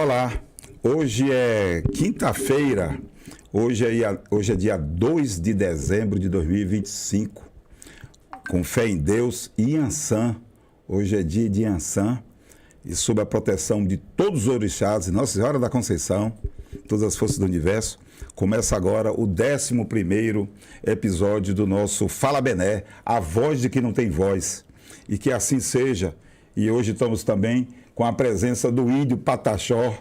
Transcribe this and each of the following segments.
Olá, hoje é quinta-feira, hoje é dia 2 de dezembro de 2025, com fé em Deus e Iansã. Hoje é dia de Iansã e sob a proteção de todos os orixás e Nossa Senhora da Conceição, todas as forças do universo, começa agora o 11º episódio do nosso Fala Bené, a voz de quem não tem voz. E que assim seja. E hoje estamos também com a presença do Índio Pataxó,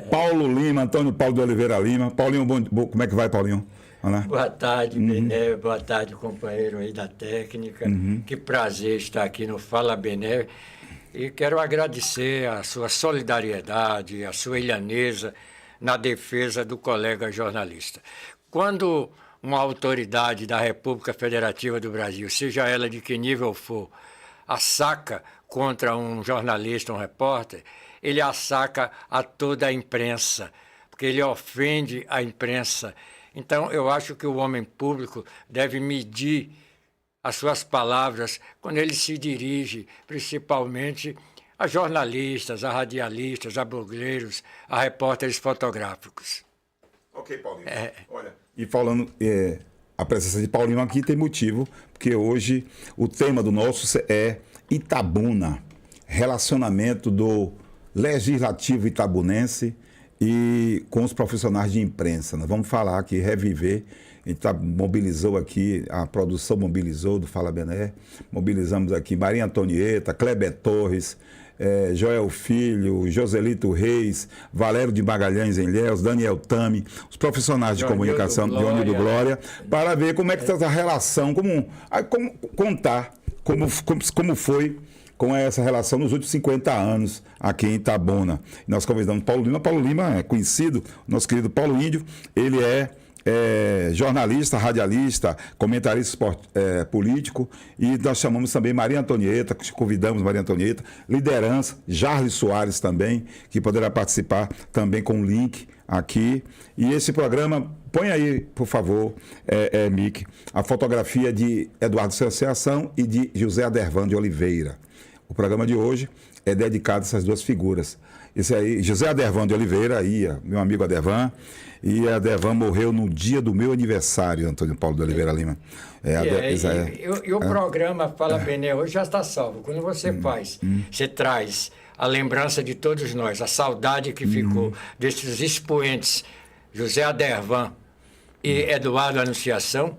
Paulo Lima, Antônio Paulo de Oliveira Lima. Paulinho, como é que vai, Paulinho? Olá. Boa tarde, Bené. Boa tarde, companheiro aí da técnica. Que prazer estar aqui no Fala Bené. E quero agradecer a sua solidariedade, a sua ilhanesa na defesa do colega jornalista. Quando uma autoridade da República Federativa do Brasil, seja ela de que nível for, assaca contra um jornalista, um repórter, ele assaca a toda a imprensa, porque ele ofende a imprensa. Então, eu acho que o homem público deve medir as suas palavras quando ele se dirige, principalmente a jornalistas, a radialistas, a blogueiros, a repórteres fotográficos. Ok, Paulinho. Olha, e falando, a presença de Paulinho aqui tem motivo, porque hoje o tema do nosso é Itabuna, relacionamento do legislativo itabunense e com os profissionais de imprensa. Nós vamos falar aqui, reviver. A gente mobilizou aqui, a produção mobilizou do Fala Bené, mobilizamos aqui Maria Antonieta, Kleber Torres, Joel Filho, Joselito Reis, Valério de Magalhães em Ilhéus, Daniel Tami, os profissionais de comunicação de Ônibus do Glória, para ver como é que está essa relação, contar como foi com essa relação nos últimos 50 anos aqui em Itabuna. Nós convidamos Paulo Lima. Paulo Lima é conhecido, nosso querido Paulo Índio, ele é jornalista, radialista, comentarista político, e nós chamamos também Maria Antonieta, convidamos Maria Antonieta, liderança, Jarles Soares também, que poderá participar também com o link aqui. E esse programa, põe aí, por favor, Mick, a fotografia de Eduardo Associação e de José Adervan de Oliveira. O programa de hoje é dedicado a essas duas figuras. Esse aí, José Adervan de Oliveira, meu amigo Adervan, e Adervan morreu no dia do meu aniversário, Antônio Paulo de Oliveira Lima. E o programa Fala Bené hoje já está salvo. Quando você você traz a lembrança de todos nós, a saudade que ficou desses expoentes, José Adervan e Eduardo Anunciação.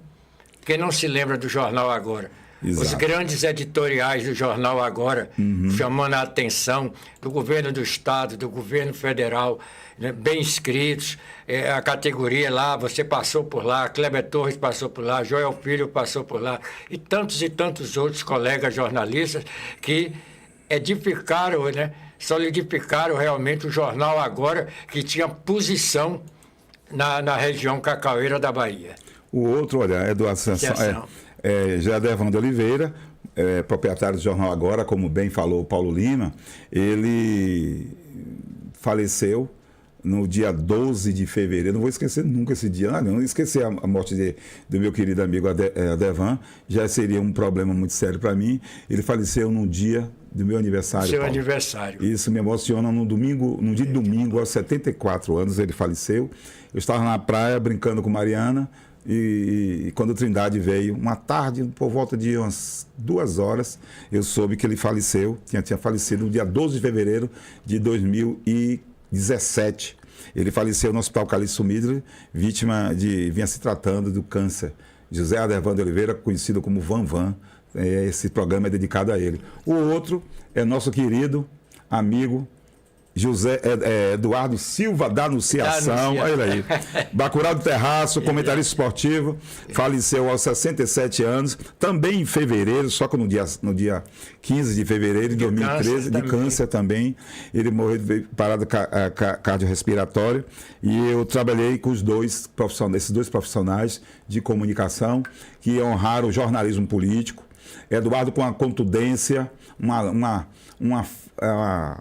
Quem não se lembra do Jornal Agora? Exato. Os grandes editoriais do Jornal Agora, chamando a atenção do governo do Estado, do governo federal, né, bem escritos, a categoria lá, você passou por lá, Kleber Torres passou por lá, Joel Filho passou por lá, e tantos outros colegas jornalistas que edificaram, né, solidificaram realmente o Jornal Agora, que tinha posição na região cacaueira da Bahia. O outro, olha, Eduardo Assunção, José Adervan de Oliveira, proprietário do Jornal Agora, como bem falou o Paulo Lima, ele faleceu no dia 12 de fevereiro, não vou esquecer nunca esse dia, não esquecer a morte do meu querido amigo Adervan, já seria um problema muito sério para mim. Ele faleceu no dia do meu aniversário. Seu aniversário. Isso me emociona. No dia de domingo, aos 74 anos, ele faleceu. Eu estava na praia brincando com Mariana, e quando o Trindade veio, uma tarde, por volta de umas 2 horas, eu soube que ele faleceu, tinha falecido no dia 12 de fevereiro de 2017. Ele faleceu no Hospital Calixto Midler, vinha se tratando do câncer. José Adervan de Oliveira, conhecido como Van. Esse programa é dedicado a ele. O outro é nosso querido amigo Eduardo Silva da Anunciação, olha ele aí, Bacurau do Terraço, comentarista esportivo, faleceu aos 67 anos, também em fevereiro, só que no dia 15 de fevereiro de 2013, de câncer também. Ele morreu de parada cardiorrespiratória, e eu trabalhei com esses dois profissionais de comunicação que honraram o jornalismo político. Eduardo com uma contundência,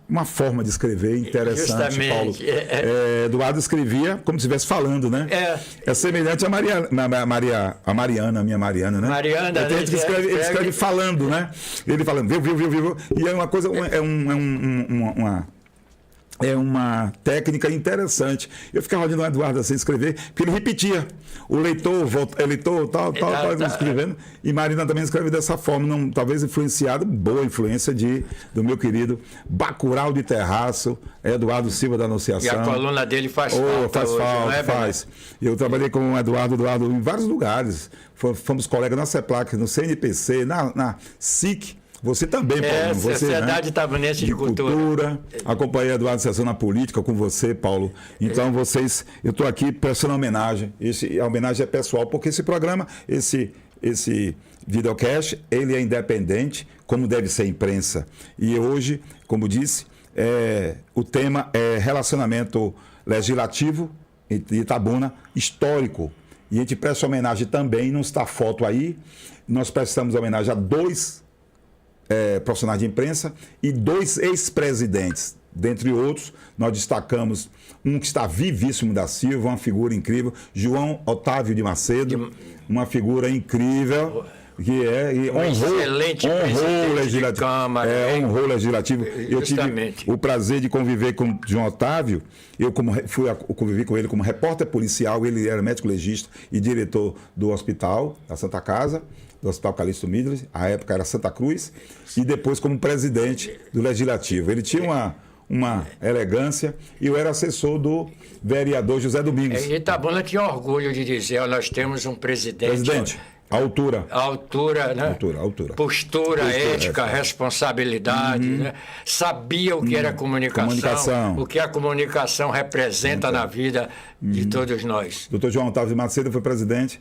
uma forma de escrever interessante. Justamente. Paulo. Eduardo escrevia como se estivesse falando, né? É semelhante a Mariana, minha Mariana, né? Mariana, ele escreve falando, né? Ele falando, viu. E é uma coisa, é uma técnica interessante. Eu ficava olhando o Eduardo assim escrever, porque ele repetia. O leitor, eleitor, tal, escrevendo. E Marina também escreve dessa forma, não, talvez influenciado, boa influência do meu querido Bacurau de Terraço, Eduardo Silva da Anunciação. E a coluna dele faz falta. Faz hoje, falta, não é, faz. Eu trabalhei com o Eduardo em vários lugares. Fomos colegas na CEPLAC, no CNPC, na SIC. Você também, Paulo. Sociedade Itabunense de Cultura. Acompanhei a Eduardo Sessão na política com você, Paulo. Então, eu estou aqui prestando homenagem. A homenagem é pessoal, porque esse programa, esse videocast, ele é independente, como deve ser a imprensa. E hoje, como disse, o tema é relacionamento legislativo de Itabuna, histórico. E a gente presta homenagem também, não está foto aí, nós prestamos homenagem a 2 profissionais de imprensa e 2 ex-presidentes. Dentre outros, nós destacamos um que está vivíssimo da Silva, uma figura incrível, João Otávio de Macedo, uma figura incrível, que honrou o legislativo. Honrou o legislativo. Eu tive o prazer de conviver com João Otávio. Eu convivi com ele como repórter policial, ele era médico legista e diretor do hospital, da Santa Casa, do Hospital Calixto Midler, à época era Santa Cruz, e depois como presidente do Legislativo. Ele tinha uma elegância e eu era assessor do vereador José Domingos. Itabuna tinha orgulho de dizer, nós temos um presidente. Altura, né? Altura. Postura, ética, responsabilidade, né? Sabia o que era comunicação, o que a comunicação representa na vida de todos nós. Dr. João Otávio de Macedo foi presidente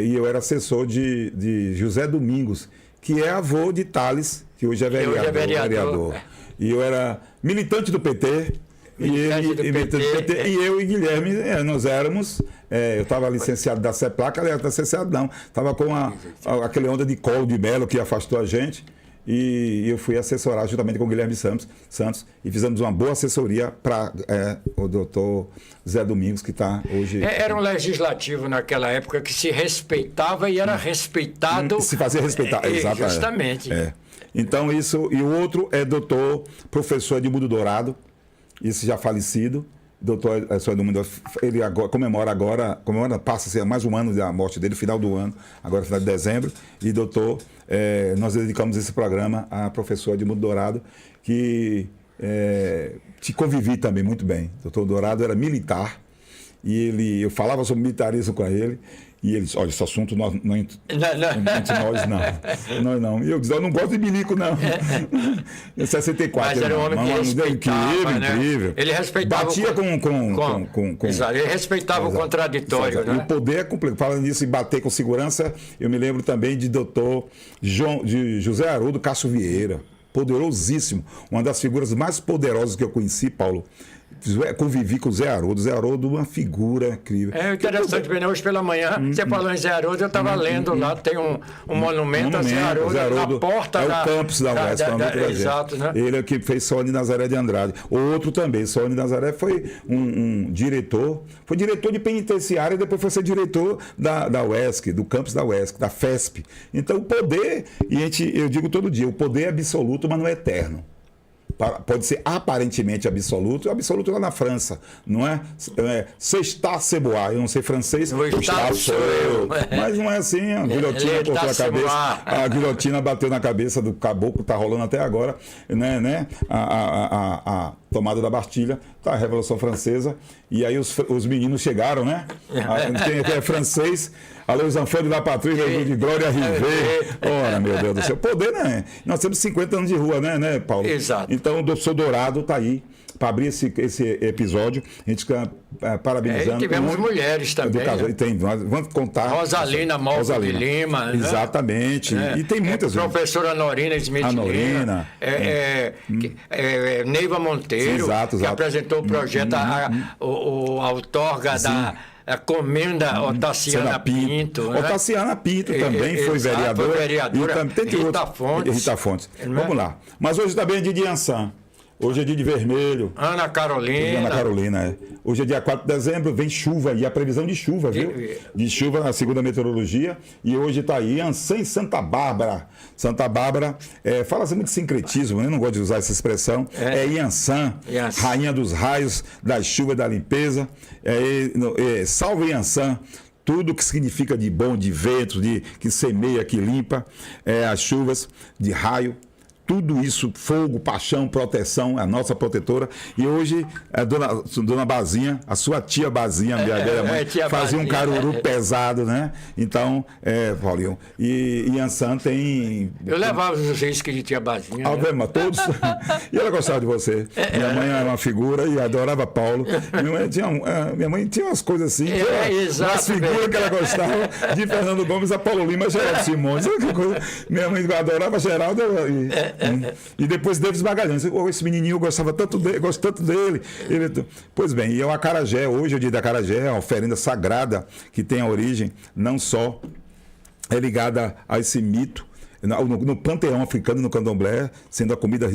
e eu era assessor de José Domingos, que é avô de Thales, que hoje é vereador. E eu era militante do PT. E eu e Guilherme, nós éramos. Eu estava licenciado da CEPLAC, aliás, licenciado não. Estava com aquele onda de colo de Melo que afastou a gente. E eu fui assessorar juntamente com o Guilherme Santos e fizemos uma boa assessoria para o doutor Zé Domingos, que está hoje... Era um legislativo naquela época que se respeitava e era respeitado... Se fazia respeitar, exatamente. Justamente. Então, isso... E o outro é doutor professor Edmundo Dourado, esse já falecido. Doutor Edmundo, ele passa-se mais um ano da morte dele, final do ano, agora final de dezembro. E doutor, nós dedicamos esse programa a professor Edmundo Dourado, que te convivi também muito bem. Doutor Dourado era militar e eu falava sobre militarismo com ele. E ele disse, olha, esse assunto entre nós não. E eu disse, eu não gosto de milico, não. Em 64. Mas era um homem que respeitava, incrível. Ele respeitava... Batia com... Exato, ele respeitava o contraditório, exato. Né? E o poder é complexo. Falando nisso, e bater com segurança, eu me lembro também de de José Haroldo Cássio Vieira. Poderosíssimo. Uma das figuras mais poderosas que eu conheci, Paulo. Convivi com o Zé Haroldo. Zé Haroldo, uma figura incrível. Interessante, hoje pela manhã, você falou em Zé Haroldo, eu estava lendo lá, tem um monumento a Zé Haroldo na porta o campus da UESP. Exato, né? Ele é que fez Sônia Nazaré de Andrade. Outro também, Sônia Nazaré foi um diretor, foi diretor de penitenciária e depois foi ser diretor da UESC, do campus da UESC, da FESP. Então o poder, eu digo todo dia, o poder é absoluto, mas não é eterno. Pode ser aparentemente absoluto, absoluto lá na França, não é? C'est-à-se-boire, eu não sei francês, sou eu. Mas não é assim, a guilhotina cortou a cabeça, a guilhotina bateu na cabeça do caboclo, está rolando até agora, né? A tomada da Bastilha, tá, a Revolução Francesa, e aí os meninos chegaram, né? Quem é francês, alô, Zanfone da Patrícia, de Glória Rivet. Ora, meu Deus do céu, poder, né? Nós temos 50 anos de rua, né, Paulo? Exato. Então, o doutor Dourado está aí para abrir esse episódio. A gente fica parabenizando. Tivemos mulheres também. Vamos contar. Rosalina Malco de Lima. Né? Exatamente. E tem muitas. Professora Norina Smith Lima. Neiva Monteiro, exato. Que apresentou o projeto, a outorga a comenda Otaciana Pinto. Né? Otaciana Pinto também foi vereadora. E também Rita Fontes. Vamos lá. Mas hoje também é de Diançã. Hoje é dia de vermelho. Ana Carolina. Ana Carolina, é. Hoje é dia 4 de dezembro, vem chuva, e a previsão de chuva, viu? De chuva na segunda meteorologia. E hoje está aí Iansã e Santa Bárbara. Santa Bárbara, fala-se muito de sincretismo, né? Eu não gosto de usar essa expressão. É Iansã, rainha dos raios, da chuva e da limpeza. Salve Iansã. Tudo que significa de bom, de vento, que semeia, que limpa, as chuvas, de raio. Tudo isso, fogo, paixão, proteção, a nossa protetora. E hoje, a dona Bazinha, a sua tia Bazinha, minha velha mãe, fazia um caruru pesado, né? Então, Paulinho. E Iansã tem... Eu levava os uísques de tia Bazinha. Né? Todos. E ela gostava de você. Minha mãe era uma figura e adorava Paulo. Minha mãe tinha umas coisas assim. Exato. As figuras que ela gostava de Fernando Gomes, a Paulo Lima, Geraldo Simões. Minha mãe adorava Geraldo e depois Davis Magalhães. Esse menininho eu gostava tanto dele, gosto tanto dele. Pois bem, e o acarajé, hoje é o dia da acarajé, é uma oferenda sagrada que tem a origem não só ligada a esse mito, no panteão africano, no candomblé, sendo a comida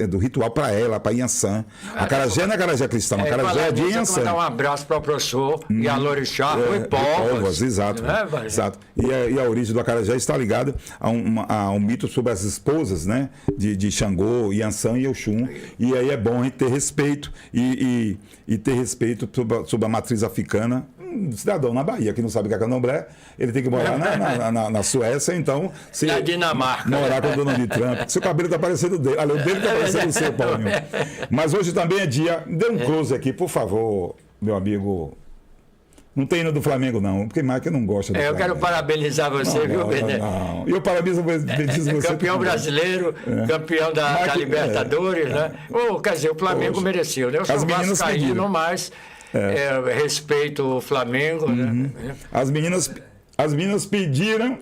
do ritual para ela, para Iansã. Acarajé não é acarajé cristão, acarajé é de Iansã. Mandar um abraço para o professor e a Lorixá, Rui Povas. Exato. Exato. E a origem do acarajé está ligada a um mito sobre as esposas, né? De Xangô, Iansã e Oxum. E aí é bom a gente ter respeito e ter respeito sobre a matriz africana. Um cidadão na Bahia que não sabe o que é candomblé, ele tem que morar na Suécia, então... Na Dinamarca. Morar com o Donald Trump. Seu cabelo está parecendo dele. O dele está parecendo o seu, Paulinho. Mas hoje também é dia... Dê um close aqui, por favor, meu amigo. Não tem hino do Flamengo, não, porque Mike não gosta do Flamengo. Eu quero parabenizar você, viu, Bené? Não. E eu parabenizo você. Campeão brasileiro, campeão da Libertadores, né? Quer dizer, o Flamengo mereceu, né? Eu sou vascaíno, mas... respeito o Flamengo, né? As meninas pediram,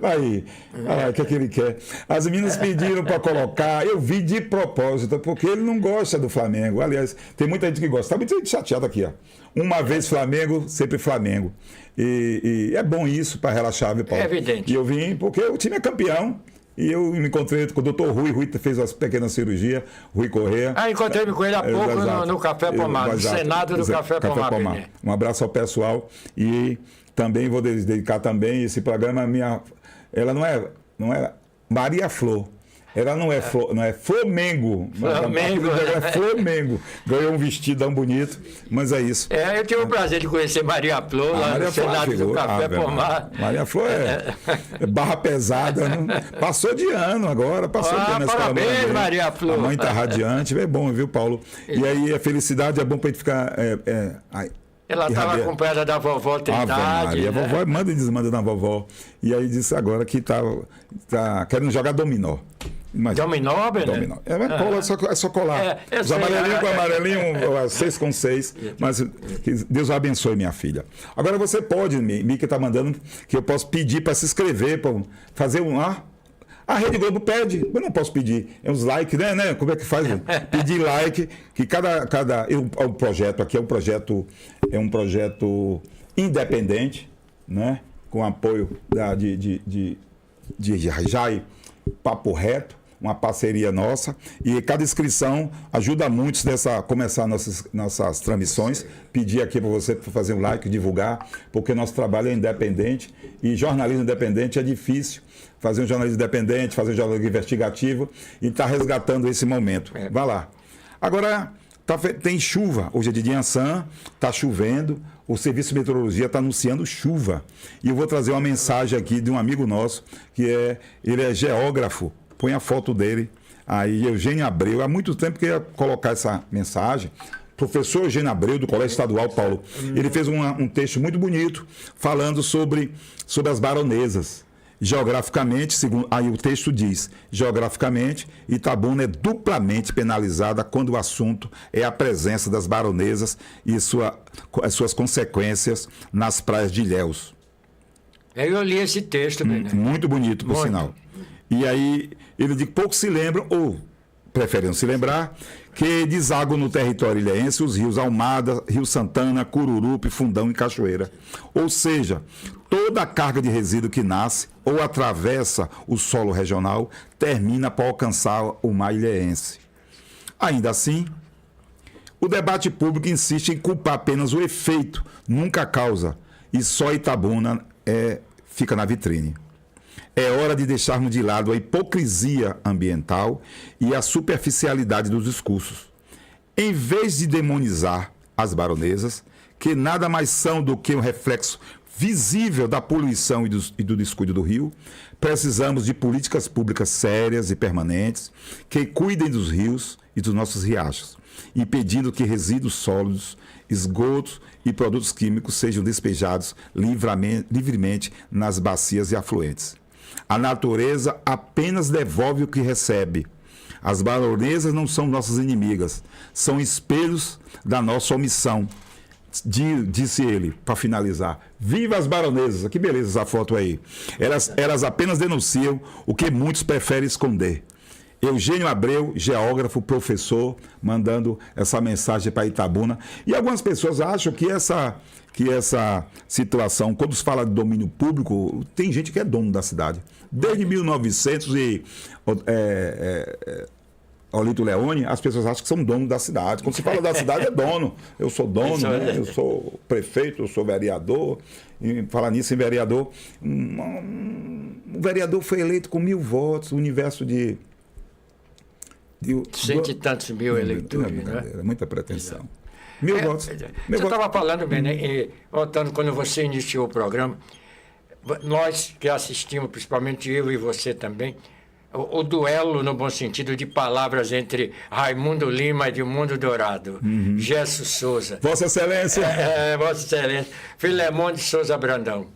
o que é que ele quer? As meninas pediram para colocar, eu vi de propósito, porque ele não gosta do Flamengo. Aliás, tem muita gente que gosta. Está muita gente chateada aqui, ó. Uma vez Flamengo, sempre Flamengo. E é bom isso para relaxar, viu, Paulo? É evidente. E eu vim porque o time é campeão. E eu me encontrei com o doutor Rui. Rui fez uma pequena cirurgia, Rui Corrêa. Encontrei-me com ele há pouco no Café Pomar, no Senado do Café Pomar. Um abraço ao pessoal. E também vou dedicar também esse programa ela não é Maria Flor. Ela não é Flamengo. Flamengo. É Flamengo. Ganhou um vestidão bonito, mas é isso. Eu tive o prazer de conhecer Maria Flor lá no Senado do Café Pomar. Maria Flor é barra pesada. Passou de ano agora. Parabéns, Maria Flor. A mãe está radiante. É bom, viu, Paulo? E aí a felicidade é bom para a gente ficar... Ela estava acompanhada da vovó Trindade. A vovó manda e desmanda na vovó. E aí disse agora que tá querendo jogar dominó. Imagina. Dominó, Bené? Dominó. É só colar. Os amarelinhos com amarelinho, 6 com 6. Mas que Deus abençoe, minha filha. Agora você pode, Mica está mandando, que eu posso pedir para se inscrever, para fazer a Rede Globo pede, eu não posso pedir. É uns likes, né? Como é que faz? Pedir like, que o projeto aqui é um projeto independente, né? Com apoio de Jai Papo Reto, uma parceria nossa, e cada inscrição ajuda muito começar nossas transmissões. Pedir aqui para você fazer um like, divulgar, porque nosso trabalho é independente e jornalismo independente é difícil. Fazer um jornalismo independente, fazer um jornalismo investigativo e está resgatando esse momento. Vá lá. Agora, tem chuva. Hoje é de Iansã, está chovendo. O Serviço de Meteorologia está anunciando chuva. E eu vou trazer uma mensagem aqui de um amigo nosso, ele é geógrafo. Põe a foto dele. Aí, Eugênio Abreu. Há muito tempo que eu ia colocar essa mensagem. Professor Eugênio Abreu, do Colégio Estadual, Paulo. Ele fez um texto muito bonito falando sobre as baronesas. Geograficamente, aí o texto diz, geograficamente, Itabuna é duplamente penalizada quando o assunto é a presença das baronesas e as suas consequências nas praias de Ilhéus. Eu li esse texto, Bené. Muito bonito, por sinal. E aí, ele diz que poucos se lembram, ou preferem se lembrar, que desaguam no território ilhéense os rios Almada, Rio Santana, Cururupi, Fundão e Cachoeira. Ou seja, toda a carga de resíduo que nasce ou atravessa o solo regional termina para alcançar o mar ilhéense. Ainda assim, o debate público insiste em culpar apenas o efeito, nunca a causa, e só Itabuna fica na vitrine. É hora de deixarmos de lado a hipocrisia ambiental e a superficialidade dos discursos. Em vez de demonizar as baronesas, que nada mais são do que um reflexo visível da poluição e do descuido do rio, precisamos de políticas públicas sérias e permanentes que cuidem dos rios e dos nossos riachos, impedindo que resíduos sólidos, esgotos e produtos químicos sejam despejados livremente nas bacias e afluentes. A natureza apenas devolve o que recebe. As baronesas não são nossas inimigas, são espelhos da nossa omissão. Disse ele, para finalizar. Viva as baronesas! Que beleza essa foto aí. Elas apenas denunciam o que muitos preferem esconder. Eugênio Abreu, geógrafo, professor, mandando essa mensagem para Itabuna. E algumas pessoas acham que essa situação, quando se fala de domínio público, tem gente que é dono da cidade. Desde 1900 Olito Leone, as pessoas acham que são donos da cidade. Quando se fala da cidade, é dono. Eu sou dono, né? Eu sou prefeito, eu sou vereador. E falar nisso em vereador, um vereador foi eleito com 1000 votos, o universo de cento e tantos mil eleitores, né? Muita pretensão. 1000 votos. Você estava falando, bem, né? Voltando, quando você iniciou o programa, nós que assistimos, principalmente eu e você também, o duelo, no bom sentido, de palavras entre Raimundo Lima e Edmundo Dourado, Gesso Souza. Vossa Excelência. Vossa Excelência. Filemon de Souza Brandão.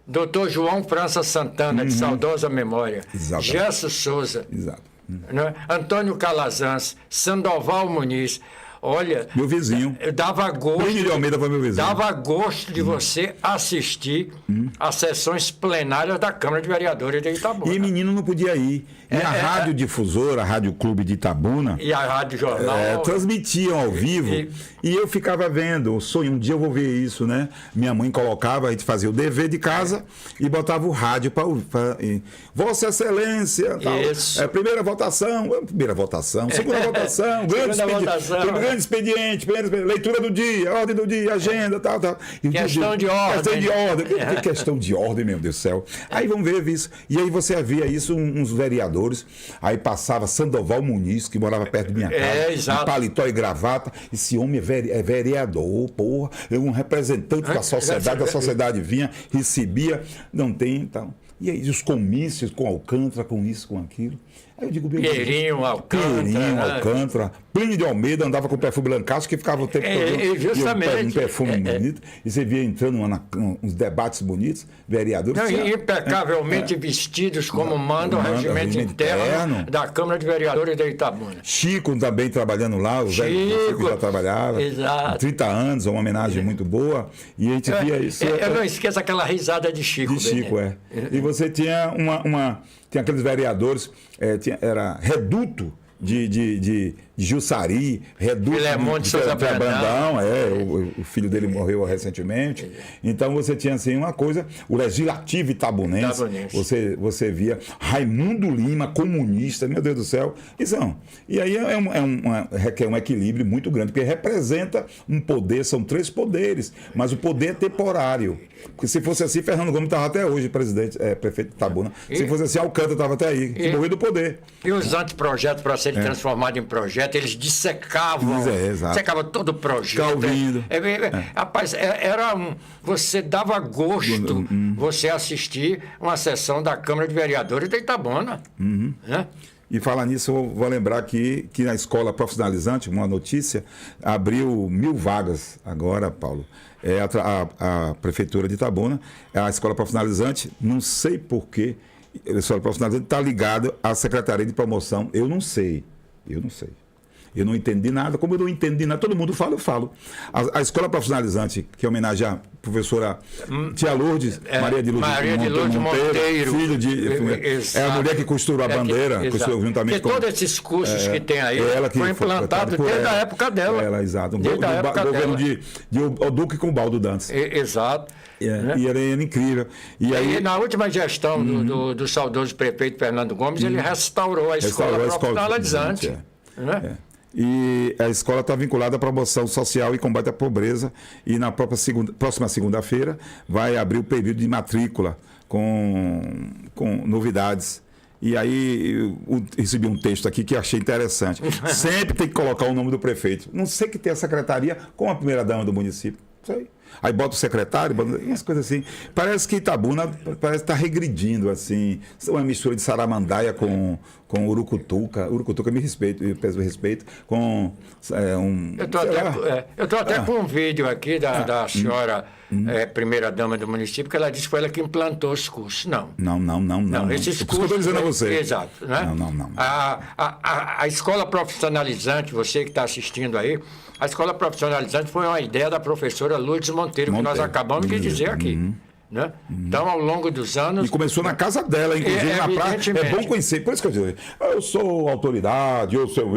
Doutor João França Santana, de saudosa memória. Exatamente. Gesso Souza. Exato. Né? Antônio Calazans, Sandoval Muniz. Olha, meu vizinho. Dava gosto. Plínio de Almeida foi meu vizinho. Dava gosto de você assistir às sessões plenárias da Câmara de Vereadores de Itabuna. E menino não podia ir. E a Rádio Difusora, a Rádio Clube de Itabuna. E a Rádio Jornal. Transmitiam ao vivo. E eu ficava vendo. O sonho, um dia eu vou ver isso, né? Minha mãe colocava, a gente fazia o dever de casa e botava o rádio para Vossa Excelência. Tal. Isso. Primeira votação, segunda votação, grande expediente, leitura do dia, ordem do dia, agenda, tal. Questão de ordem. Que questão de ordem, meu Deus do céu. Aí vamos ver isso. E aí você via isso, uns vereadores, aí passava Sandoval Muniz, que morava perto de minha casa, exato. De paletó e gravata. Esse homem é vereador, porra, é um representante da sociedade, a sociedade vinha, recebia, não tem, então. E aí os comícios com Alcântara, com isso, com aquilo. Aí eu digo, Pinheirinho, Alcântara. Plínio de Almeida andava com perfume Lancaster, que ficava o tempo todo. Justamente. Um perfume bonito. E você via entrando uns debates bonitos, vereadores. Impecavelmente vestidos, como manda o regimento interno da Câmara de Vereadores de Itabuna. Chico também trabalhando lá, o Chico já trabalhava. Exato. 30 anos, uma homenagem muito boa. E a gente via isso. Eu não esqueço aquela risada de Chico. De Chico, E você tinha tinha aqueles vereadores, era reduto de Jussari, reduto Filemon de Souza Brandão, o filho dele morreu recentemente. Então você tinha assim uma coisa, o legislativo itabunense. Você via Raimundo Lima, comunista, meu Deus do céu. E aí requer um equilíbrio muito grande, porque representa um poder, são 3 poderes, mas o poder é temporário. Porque se fosse assim, Fernando Gomes estava até hoje prefeito de Itabuna. Se fosse assim, Alcântara estava até aí, se morreu do poder. E os anteprojetos para serem transformados em projeto, eles dissecavam todo o projeto. Calvindo. Rapaz, você dava gosto você assistir uma sessão da Câmara de Vereadores de Itabuna. Né? E falar nisso, eu vou lembrar que na escola profissionalizante, uma notícia, abriu 1000 vagas agora, Paulo. A Prefeitura de Itabuna, a escola profissionalizante, não sei porquê, a escola profissionalizante está ligada à Secretaria de Promoção. Eu não sei. Eu não entendi nada. Como eu não entendi nada, todo mundo fala, eu falo. A escola profissionalizante, que homenageia a professora Tia Lourdes, Maria de Lourdes Monteiro, filho de... É a mulher que costurou a bandeira, costurou juntamente com... Todos esses cursos que tem aí foi implantado desde a época dela. Exato. Do governo de Oduque com Baldo Dantas. Exato. E era incrível. E aí, na última gestão do saudoso prefeito Fernando Gomes, ele restaurou a escola profissionalizante. E a escola está vinculada à promoção social e combate à pobreza. E na próxima segunda-feira vai abrir o período de matrícula com novidades. E aí eu recebi um texto aqui que achei interessante. Sempre tem que colocar o nome do prefeito. Não sei que tem a secretaria com a primeira-dama do município. Não sei. Aí bota o secretário, umas coisas assim. Parece que Itabuna parece estar regredindo, assim. Uma mistura de Saramandaia com Urucutuca. Urucutuca me respeito, eu peço respeito, com Eu estou até com um vídeo aqui da senhora primeira-dama do município, que ela disse que foi ela que implantou os cursos. Não. Não. Esses cursos. Eu estou dizendo a você. Exato. Né? Não. A escola profissionalizante, você que está assistindo aí, a escola profissionalizante foi uma ideia da professora Lourdes Monteiro, que nós acabamos de dizer aqui. Né? Então, ao longo dos anos... E começou na casa dela, inclusive na praia. É bom conhecer. Por isso que eu digo, eu sou autoridade, eu sou...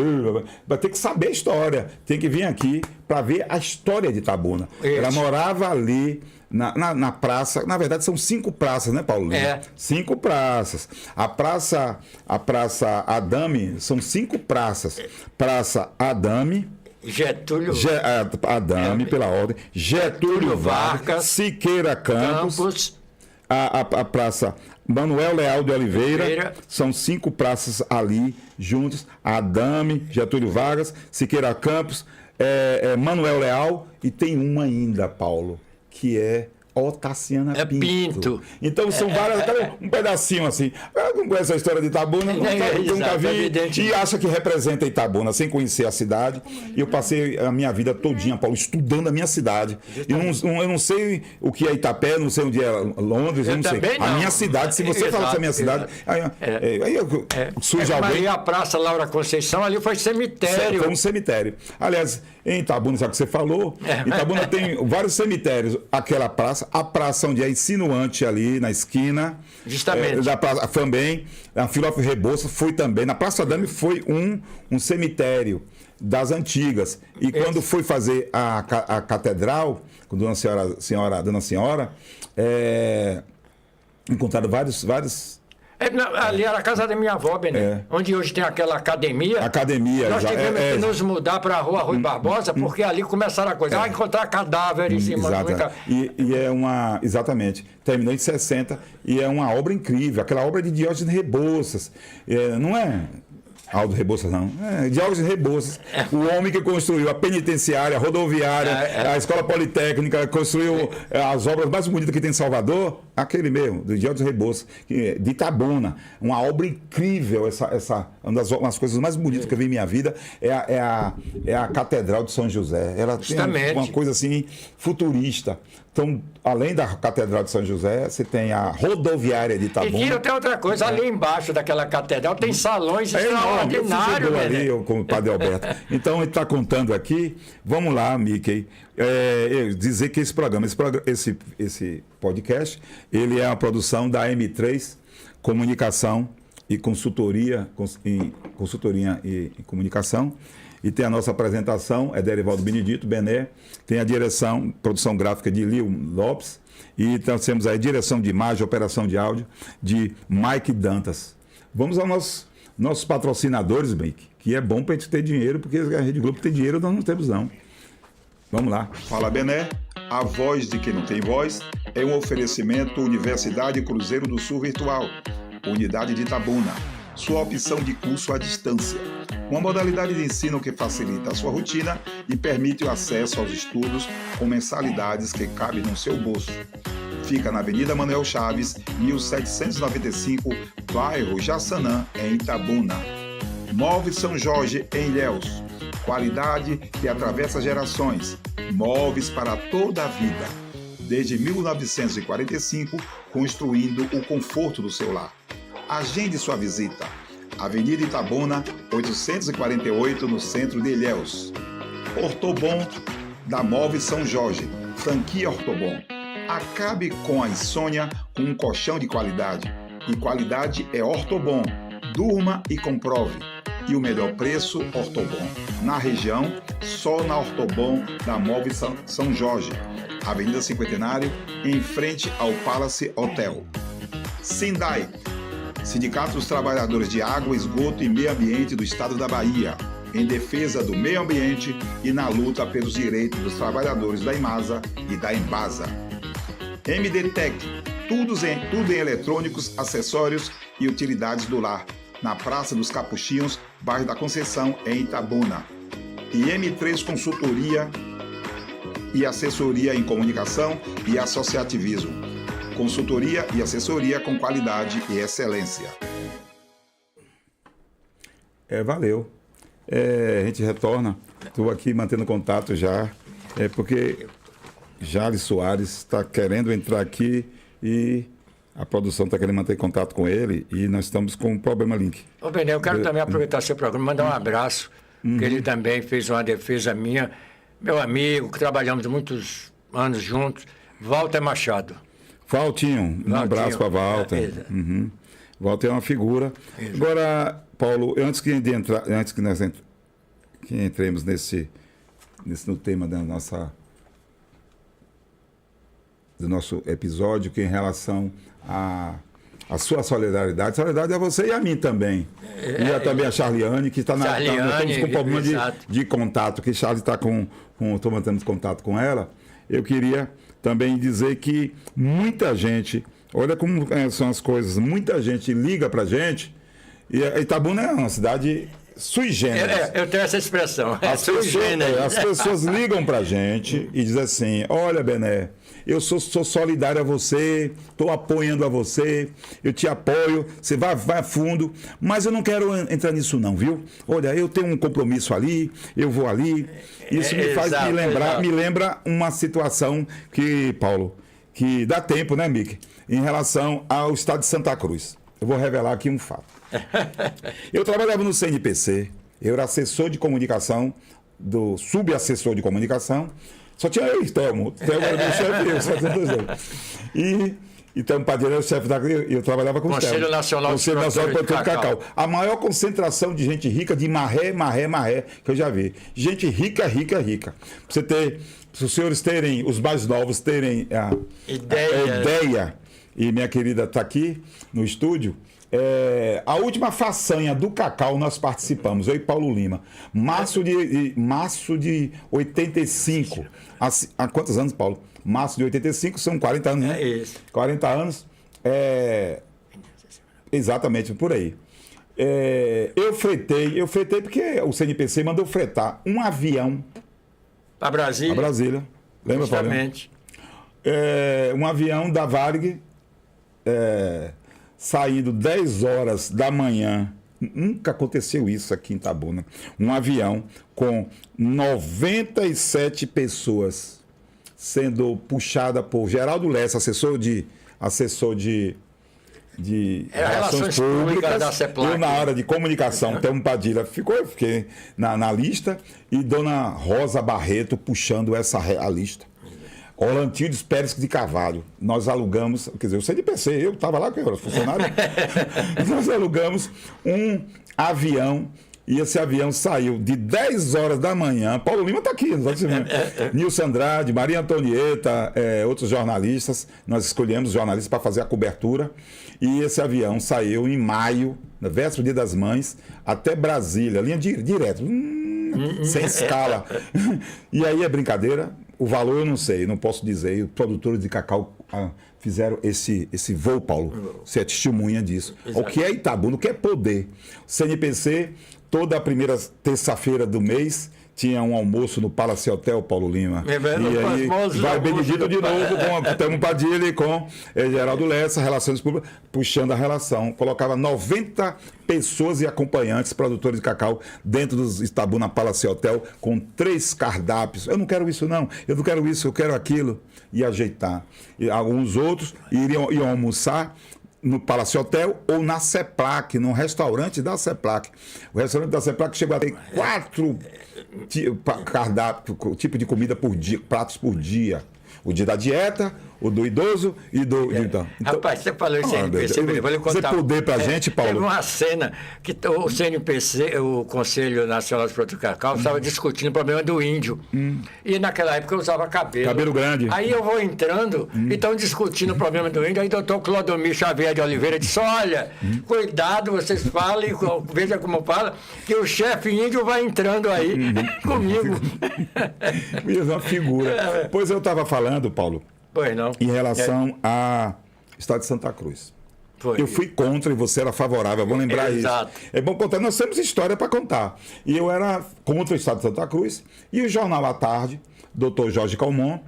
Vai ter que saber a história. Tem que vir aqui para ver a história de Itabuna. Isso. Ela morava ali... Na praça, na verdade são 5 praças, né, Paulo? 5 praças. A praça Adame, são 5 praças. Praça Adame, Adame, pela ordem, Getúlio Vargas, Siqueira Campos, a praça Manuel Leal de Oliveira, são 5 praças ali, juntas, Adame, Getúlio Vargas, Siqueira Campos, Manuel Leal, e tem uma ainda, Paulo, que é Otaciana Pinto. Então são várias, um pedacinho assim. Eu não conheço a história de Itabuna, nunca vi, e acha que representa Itabuna, sem conhecer a cidade. E eu passei a minha vida todinha, Paulo, estudando a minha cidade. Eu não sei o que é Itapé, não sei onde é Londres, eu não sei. A minha cidade, se você falar a minha cidade, aí surge alguém. Ali a Praça Laura Conceição, ali foi cemitério. Foi um cemitério. Aliás, em Itabuna, sabe o que você falou? Itabuna tem vários cemitérios. Aquela praça, a praça onde é insinuante ali na esquina. Justamente. Da praça também. A Filósofo Rebouças foi também. Na Praça Adame foi um cemitério das antigas. E quando foi fazer a catedral, com Dona Senhora, encontraram vários ali era a casa da minha avó, Bené, onde hoje tem aquela academia. Nós tivemos que nos mudar para a rua Rui Barbosa, porque ali começaram a coisa. Encontrar cadáveres. Exatamente. Terminou em 60 e é uma obra incrível. Aquela obra de Diógenes Rebouças. Não é Aldo Rebouças, não. Diógenes Rebouças. O homem que construiu a penitenciária, a rodoviária, a escola politécnica, construiu as obras mais bonitas que tem em Salvador, aquele mesmo, do Diógenes Rebouças, de Itabuna. Uma obra incrível, uma das coisas mais bonitas que eu vi em minha vida é a Catedral de São José. Ela tem uma coisa assim futurista. Então, além da Catedral de São José, você tem a rodoviária de Itabuna. E tem outra coisa, ali embaso daquela catedral tem salões extraordinários. Ali com o Padre Alberto. Então, ele está contando aqui. Vamos lá, Mickey. Dizer que esse programa, esse podcast, ele é uma produção da M3 Comunicação e Consultoria e Comunicação. E tem a nossa apresentação, é de Erivaldo Benedito, Bené. Tem a direção, produção gráfica de Lio Lopes. E então temos aí direção de imagem, operação de áudio de Mike Dantas. Vamos aos nossos patrocinadores, Mike, que é bom para a gente ter dinheiro, porque a Rede Globo tem dinheiro, nós não temos não. Vamos lá. Fala, Bené. A voz de quem não tem voz é um oferecimento Universidade Cruzeiro do Sul Virtual, Unidade de Itabuna. Sua opção de curso à distância. Uma modalidade de ensino que facilita a sua rotina e permite o acesso aos estudos com mensalidades que cabem no seu bolso. Fica na Avenida Manuel Chaves, 1795, bairro Jaçanã, em Itabuna. Móveis São Jorge, em Ilhéus. Qualidade que atravessa gerações. Móveis para toda a vida. Desde 1945, construindo o conforto do seu lar. Agende sua visita. Avenida Itabuna, 848, no centro de Ilhéus. Ortobon, da Móveis São Jorge. Franquia Ortobon. Acabe com a insônia com um colchão de qualidade. E qualidade é Ortobon. Durma e comprove. E o melhor preço, Ortobon. Na região, só na Ortobon da Móveis São Jorge. Avenida Cinquentenário, em frente ao Palace Hotel. Sindai, Sindicato dos Trabalhadores de Água, Esgoto e Meio Ambiente do Estado da Bahia. em defesa do meio ambiente e na luta pelos direitos dos trabalhadores da Imasa e da Embasa. MDTech, tudo em eletrônicos, acessórios e utilidades do lar, na Praça dos Capuchinhos, bairro da Conceição, em Itabuna. E M3 Consultoria e Assessoria em Comunicação e Associativismo. Consultoria e assessoria com qualidade e excelência. Valeu. A gente retorna. Estou aqui mantendo contato já, porque Jales Soares está querendo entrar aqui e a produção está querendo manter contato com ele e nós estamos com um problema link. Ô, Benê, eu quero também aproveitar seu programa, mandar um abraço, que ele também fez uma defesa minha, meu amigo, que trabalhamos muitos anos juntos, Walter Machado. Valtinho, um abraço para Walter. Walter é uma figura. Isso. Agora, Paulo, antes que nós entremos no tema do nosso episódio, que em relação à sua solidariedade é você e a mim também. E também a Charliane, que está nós estamos com um problema de contato, que Charlie está estou mantendo contato com ela. Eu queria também dizer que muita gente, olha como são as coisas, muita gente liga pra gente, e Itabuna é uma cidade sui generis. Eu tenho essa expressão, as pessoas ligam pra gente e dizem assim, olha, Bené, eu sou solidário a você, estou apoiando a você, eu te apoio, você vai a fundo, mas eu não quero entrar nisso não, viu? Olha, eu tenho um compromisso ali, eu vou ali. Isso me lembra uma situação que, Paulo, que dá tempo, né, Mick? Em relação ao estado de Santa Cruz. Eu vou revelar aqui um fato. Eu trabalhava no CNPC, eu era assessor de comunicação, subassessor de comunicação. Só tinha eu, Telmo era meu chefe, eu só tinha dois deles. E Telmo Padilha era o chefe eu trabalhava com o Conselho Nacional de Produtor de Cacau. A maior concentração de gente rica, de maré, que eu já vi. Gente rica. Para os senhores terem, os mais novos terem a ideia, e minha querida está aqui no estúdio, a última façanha do cacau nós participamos, eu e Paulo Lima, março de 85. Há quantos anos, Paulo? Março de 85, são 40 anos, né? Isso. 40 anos. Exatamente, por aí. Eu fretei porque o CNPC mandou fretar um avião para Brasília. Lembra, Paulo? Justamente. Um avião da Varig, saindo 10 horas da manhã. Nunca aconteceu isso aqui em Itabuna. Um avião com 97 pessoas sendo puxada por Geraldo Lessa, assessor de relações públicas da CEPLAC. Eu, na área de comunicação, Telmo Padilha fiquei na lista, e Dona Rosa Barreto puxando a lista. Orlantildes Pérez de Carvalho. Nós alugamos, quer dizer, o CNPC, eu estava lá, que eu era funcionário, nós alugamos um avião, e esse avião saiu de 10 horas da manhã. Paulo Lima está aqui, não sabe se Nilson Andrade, Maria Antonieta, outros jornalistas. Nós escolhemos jornalistas para fazer a cobertura. E esse avião saiu em maio, na véspera do Dia das Mães, até Brasília, linha direto, sem escala. E aí é brincadeira. O valor eu não sei, não posso dizer. E os produtores de cacau fizeram esse voo, Paulo. Você é testemunha disso. Exato. O que é Itabuna, o que é poder. O CNPC, toda a primeira terça-feira do mês, tinha um almoço no Palace Hotel, Paulo Lima. E aí vai Benedito de novo com Telmo Padilha e com Geraldo Lessa, Relações Públicas, puxando a relação. Colocava 90 pessoas e acompanhantes, produtores de cacau, dentro dos Itabuna Palace Hotel, com 3 cardápios. Eu não quero isso, não. Eu não quero isso, eu quero aquilo. E ajeitar. E alguns outros iam almoçar no Palace Hotel ou na CEPLAC, no restaurante da CEPLAC. O restaurante da CEPLAC chegou a ter 4 cardápios, tipo de comida por dia, pratos por dia. O dia da dieta, o do idoso e do... Então, rapaz, você falou em CNPC, eu vou lhe contar. Você poder pra gente, Paulo? Teve uma cena que o CNPC, o Conselho Nacional de Produtos Cacau, estava discutindo o problema do índio. E naquela época eu usava cabelo. Cabelo grande. Aí eu vou entrando e estão discutindo o problema do índio. Aí o doutor Clodomir Xavier de Oliveira disse, olha, cuidado, vocês falem, veja como fala, que o chefe índio vai entrando aí comigo. Mesma figura. Pois eu estava falando, Paulo, Pois não. em relação ao Estado de Santa Cruz. Foi. Eu fui contra e você era favorável, vou lembrar Exato. isso. É bom contar, nós temos história para contar. E eu era contra o Estado de Santa Cruz, e o Jornal à Tarde, Dr. Jorge Calmon,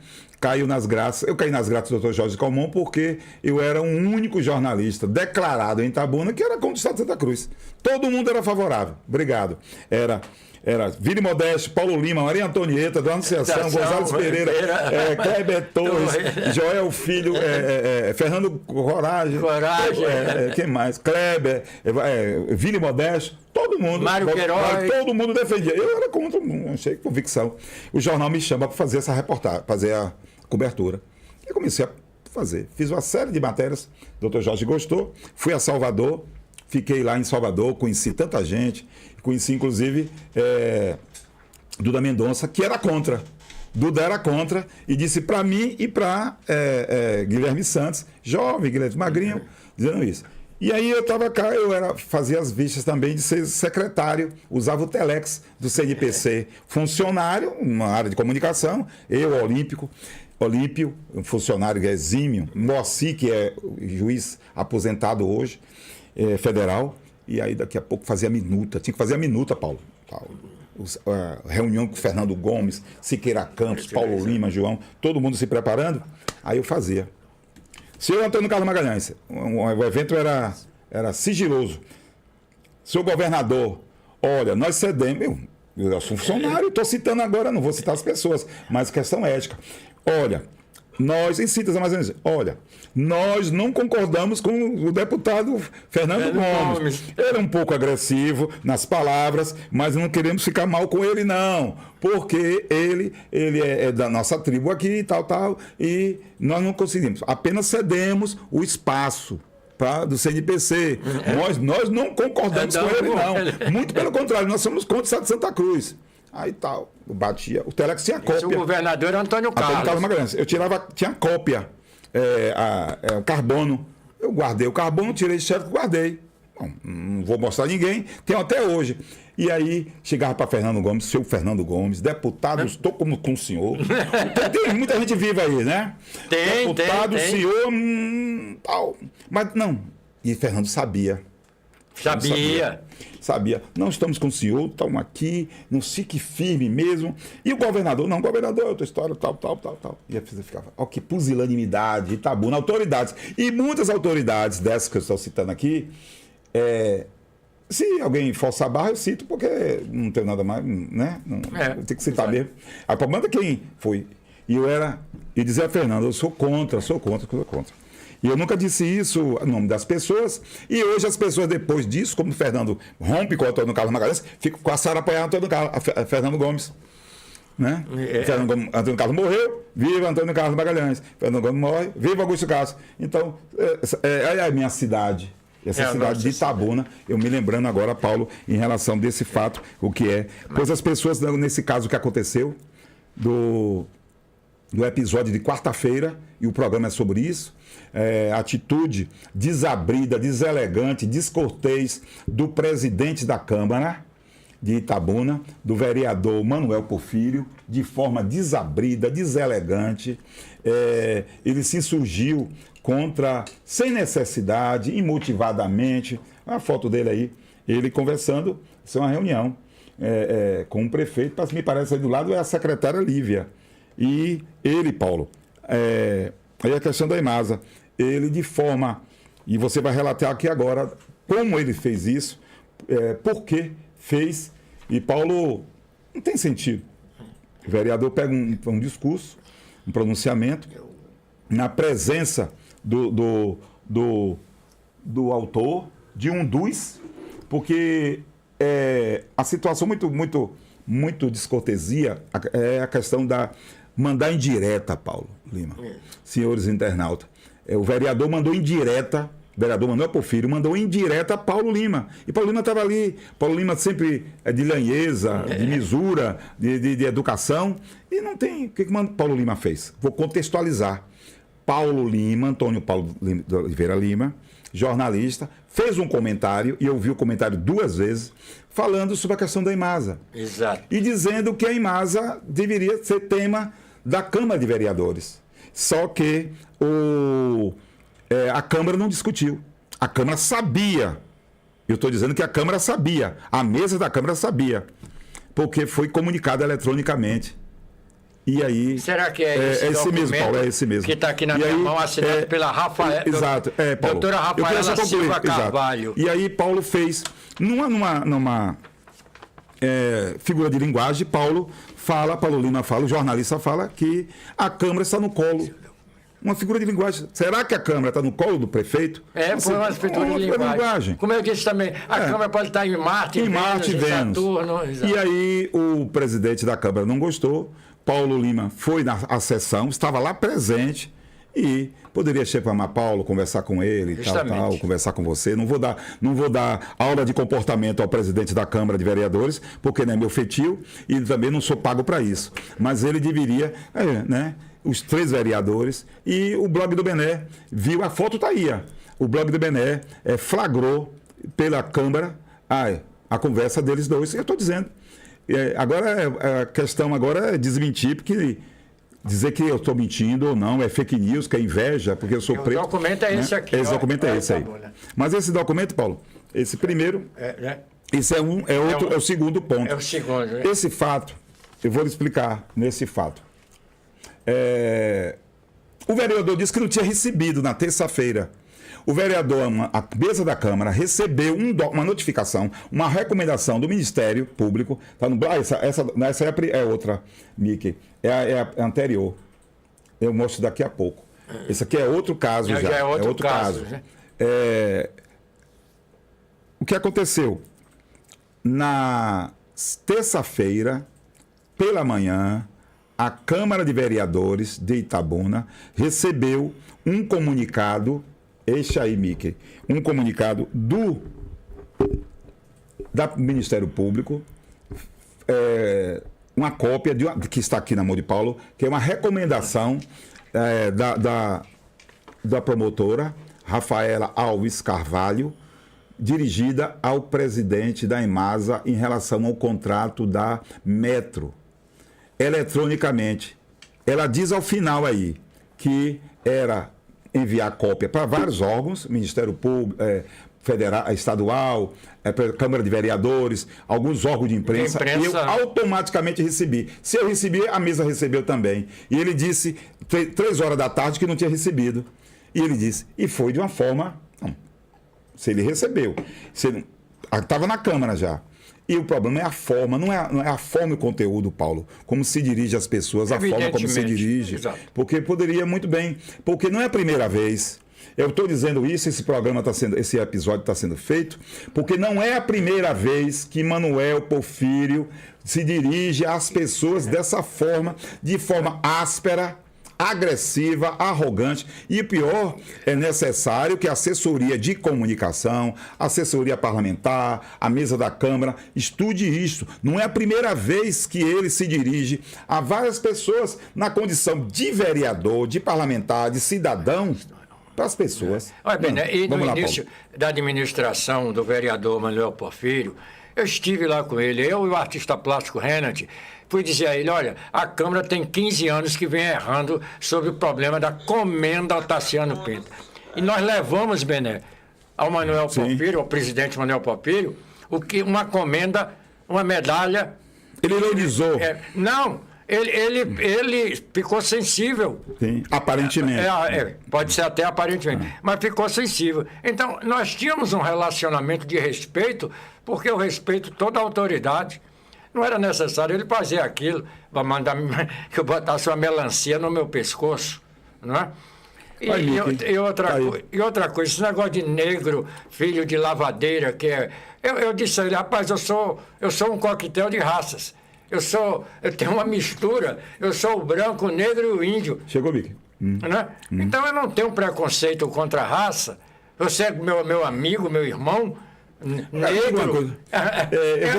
caiu nas graças. Eu caí nas graças do Dr. Jorge Calmon porque eu era o único jornalista declarado em Itabuna que era contra o Estado de Santa Cruz. Todo mundo era favorável. Obrigado. Era Vini Modesto, Paulo Lima, Maria Antonieta, da Anunciação, Gonzalez Pereira, Kleber Torres, Joel Filho, Fernando Coragem, quem mais? Kleber, Vini Modesto, todo mundo. Mário Queiroz. Todo mundo defendia. Eu era contra, achei convicção. O jornal me chama para fazer essa reportagem, fazer a cobertura. E comecei a fazer. Fiz uma série de matérias, o Dr. Jorge gostou, fui a Salvador. Fiquei lá em Salvador, conheci tanta gente, conheci inclusive Duda Mendonça, que era contra. Duda era contra e disse para mim e para Guilherme Santos, jovem, Guilherme Magrinho, dizendo isso. E aí eu estava cá, fazia as vistas também de ser secretário, usava o telex do CNPC, funcionário, uma área de comunicação, eu, Olímpio, um funcionário exímio, Moacir, que é juiz aposentado hoje, federal, e aí daqui a pouco fazia minuta. Tinha que fazer a minuta, Paulo. Reunião com Fernando Gomes, Siqueira Campos, Paulo Lima, João, todo mundo se preparando. Aí eu fazia. Senhor Antônio Carlos Magalhães, o evento era sigiloso. Senhor governador, olha, nós cedemos. Eu sou funcionário, estou citando agora, não vou citar as pessoas, mas questão ética. Olha, nós não concordamos com o deputado Fernando Gomes. Ele é um pouco agressivo nas palavras, mas não queremos ficar mal com ele, não. Porque ele é da nossa tribo aqui, tal, e nós não conseguimos. Apenas cedemos o espaço do CNPC. Nós não concordamos com ele, não. Muito pelo contrário, nós somos contra o Estado de Santa Cruz. Aí tal, eu batia. O telex tinha cópia. O governador era Antônio Carlos Magalhães. Eu tinha cópia, o carbono. Eu guardei o carbono, tirei de chefe e guardei. Bom, não vou mostrar a ninguém, tenho até hoje. E aí chegava para Fernando Gomes, seu Fernando Gomes, deputado, estou como com o senhor. Tem muita gente viva aí, né? Deputado, tem. Senhor, tal. Mas não. E Fernando sabia. Sabia. Não estamos com o senhor, estamos aqui, não fique firme mesmo. E o governador, não, governador, outra história, tal. E a pessoa ficava, ó, que pusilanimidade, Itabuna, autoridades. E muitas autoridades dessas que eu estou citando aqui, se alguém forçar a barra, eu cito, porque não tenho nada mais, né? Tem que citar mesmo. A comanda quem foi? E eu dizia a Fernando, eu sou contra. E eu nunca disse isso em nome das pessoas. E hoje as pessoas, depois disso, como o Fernando rompe com o Antônio Carlos Magalhães, ficam com a Sara apoiando Fernando Gomes. Né? Antônio Carlos morreu, viva Antônio Carlos Magalhães. Fernando Gomes morre, viva Augusto Castro. Então, é a minha cidade. Essa cidade de Itabuna, eu me lembrando agora, Paulo, em relação desse fato, o que é. Pois as pessoas, nesse caso que aconteceu, do episódio de quarta-feira, e o programa é sobre isso, atitude desabrida, deselegante, descortês do presidente da Câmara de Itabuna, do vereador Manuel Porfírio, de forma desabrida, deselegante. Ele se insurgiu contra, sem necessidade, imotivadamente. A foto dele aí, ele conversando, isso é uma reunião com o prefeito, me parece aí do lado é a secretária Lívia. E ele, Paulo, aí a questão da Imasa, ele de forma, e você vai relatar aqui agora como ele fez isso, por que fez, e Paulo, não tem sentido. O vereador pega um discurso, um pronunciamento, na presença do autor, de um dos, porque a situação muito descortesia é a questão mandar indireta, Paulo Lima. Senhores internautas, o vereador mandou indireta, o vereador Manuel Porfírio mandou indireta a Paulo Lima. E Paulo Lima estava ali. Paulo Lima sempre é de lanheza, de misura, de educação. E não tem... O que Paulo Lima fez? Vou contextualizar. Paulo Lima, Antônio Paulo de Oliveira Lima, jornalista, fez um comentário, e eu vi o comentário 2 vezes, falando sobre a questão da Imasa. Exato. E dizendo que a Imasa deveria ser tema da Câmara de Vereadores. Só que a Câmara não discutiu. A Câmara sabia. Eu estou dizendo que a Câmara sabia. A mesa da Câmara sabia. Porque foi comunicado eletronicamente. E aí... Será que é esse mesmo, Paulo, é esse mesmo. Que está aqui na minha mão, assinado pela Rafaela... Exato, Paulo. Doutora Rafaela Silva Carvalho. E aí Paulo fez, numa figura de linguagem, Paulo Lima fala, o jornalista fala que a Câmara está no colo. Uma figura de linguagem. Será que a Câmara está no colo do prefeito? Foi uma figura de linguagem. Como eu disse também, a Câmara pode estar em Marte, Vênus, Saturno. Exato. E aí o presidente da Câmara não gostou. Paulo Lima foi na sessão, estava lá presente e poderia chamar Paulo, conversar com ele, tal, conversar com você. Não vou dar aula de comportamento ao presidente da Câmara de Vereadores, porque não é meu feitio e também não sou pago para isso. Mas ele deveria, os 3 vereadores, e o blog do Bené viu, a foto está aí. O blog do Bené flagrou pela Câmara a conversa deles 2. Eu estou dizendo. Agora a questão é desmentir, porque dizer que eu estou mentindo ou não é fake news, que é inveja, porque eu sou preto. O documento é esse aqui. Esse documento é esse aí. Mas esse documento, Paulo, esse primeiro, esse é o segundo ponto. É o segundo. Né? Esse fato, eu vou lhe explicar nesse fato. O vereador disse que não tinha recebido na terça-feira. O vereador, a mesa da Câmara, recebeu uma notificação, uma recomendação do Ministério Público. Tá no, essa é outra, Mickey. É a anterior. Eu mostro daqui a pouco. Esse aqui é outro caso já. É outro caso. Né? O que aconteceu? Na terça-feira, pela manhã, a Câmara de Vereadores de Itabuna recebeu um comunicado. Este aí, Mickey, um comunicado do Ministério Público, uma cópia que está aqui na mão de Paulo, que é uma recomendação da promotora Rafaela Alves Carvalho, dirigida ao presidente da Imasa em relação ao contrato da Metro, eletronicamente. Ela diz ao final aí que era enviar cópia para vários órgãos, Ministério Público, Federal, Estadual, Câmara de Vereadores, alguns órgãos de imprensa, e eu automaticamente recebi. Se eu recebi, a mesa recebeu também. E ele disse, 3 horas da tarde, que não tinha recebido. E ele disse, e foi de uma forma... Não, se ele recebeu, estava na Câmara já. E o problema é a forma, não é a forma e o conteúdo, Paulo, como se dirige às pessoas, a forma como se dirige. Exato. Porque poderia muito bem, porque não é a primeira vez. Eu estou dizendo isso, esse episódio está sendo feito, porque não é a primeira vez que Manuel Porfírio se dirige às pessoas dessa forma, de forma áspera, agressiva, arrogante, e o pior, é necessário que a assessoria de comunicação, a assessoria parlamentar, a mesa da Câmara, estude isso. Não é a primeira vez que ele se dirige a várias pessoas na condição de vereador, de parlamentar, de cidadão, para as pessoas. Olha, bem, e no início da administração do vereador Manuel Porfírio, eu estive lá com ele, eu e o artista plástico Renat, fui dizer a ele, olha, a Câmara tem 15 anos que vem errando sobre o problema da comenda ao Tassiano Pinto. E nós levamos, Bené, ao Manuel Porfírio, ao presidente Manuel Porfírio, uma comenda, uma medalha... Ele ironizou. Não, ele ficou sensível. Sim, aparentemente. Pode ser até aparentemente, mas ficou sensível. Então, nós tínhamos um relacionamento de respeito, porque eu respeito toda a autoridade. Não era necessário ele fazer aquilo, para mandar que eu botasse uma melancia no meu pescoço, não é? E outra coisa, esse negócio de negro, filho de lavadeira, que é... Eu disse a ele, rapaz, eu sou um coquetel de raças. Eu tenho uma mistura, eu sou o branco, o negro e o índio. Chegou, Mickey. Né? Então eu não tenho preconceito contra a raça. Você é meu amigo, meu irmão, negro.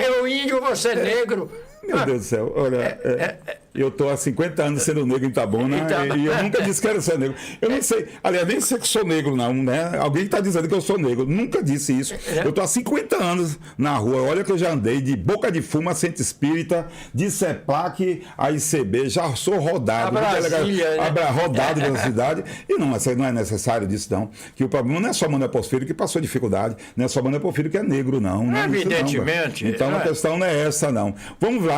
Eu índio, você é negro. Meu Deus do céu, olha, eu estou há 50 anos sendo negro em Itabuna e eu nunca disse que era ser negro. Eu não sei, aliás, nem sei que sou negro não, né? Alguém está dizendo que eu sou negro, nunca disse isso. Eu estou há 50 anos na rua, olha que eu já andei de Boca de Fumo a Centro Espírita, de CEPLAC a ICB, já sou rodado. Rodado pela cidade, e não é necessário disso não, que o problema não é só Manuel Porfírio que passou dificuldade, não é só Manuel Porfírio que é negro não. Evidentemente. Então a questão não é essa não. Vamos lá.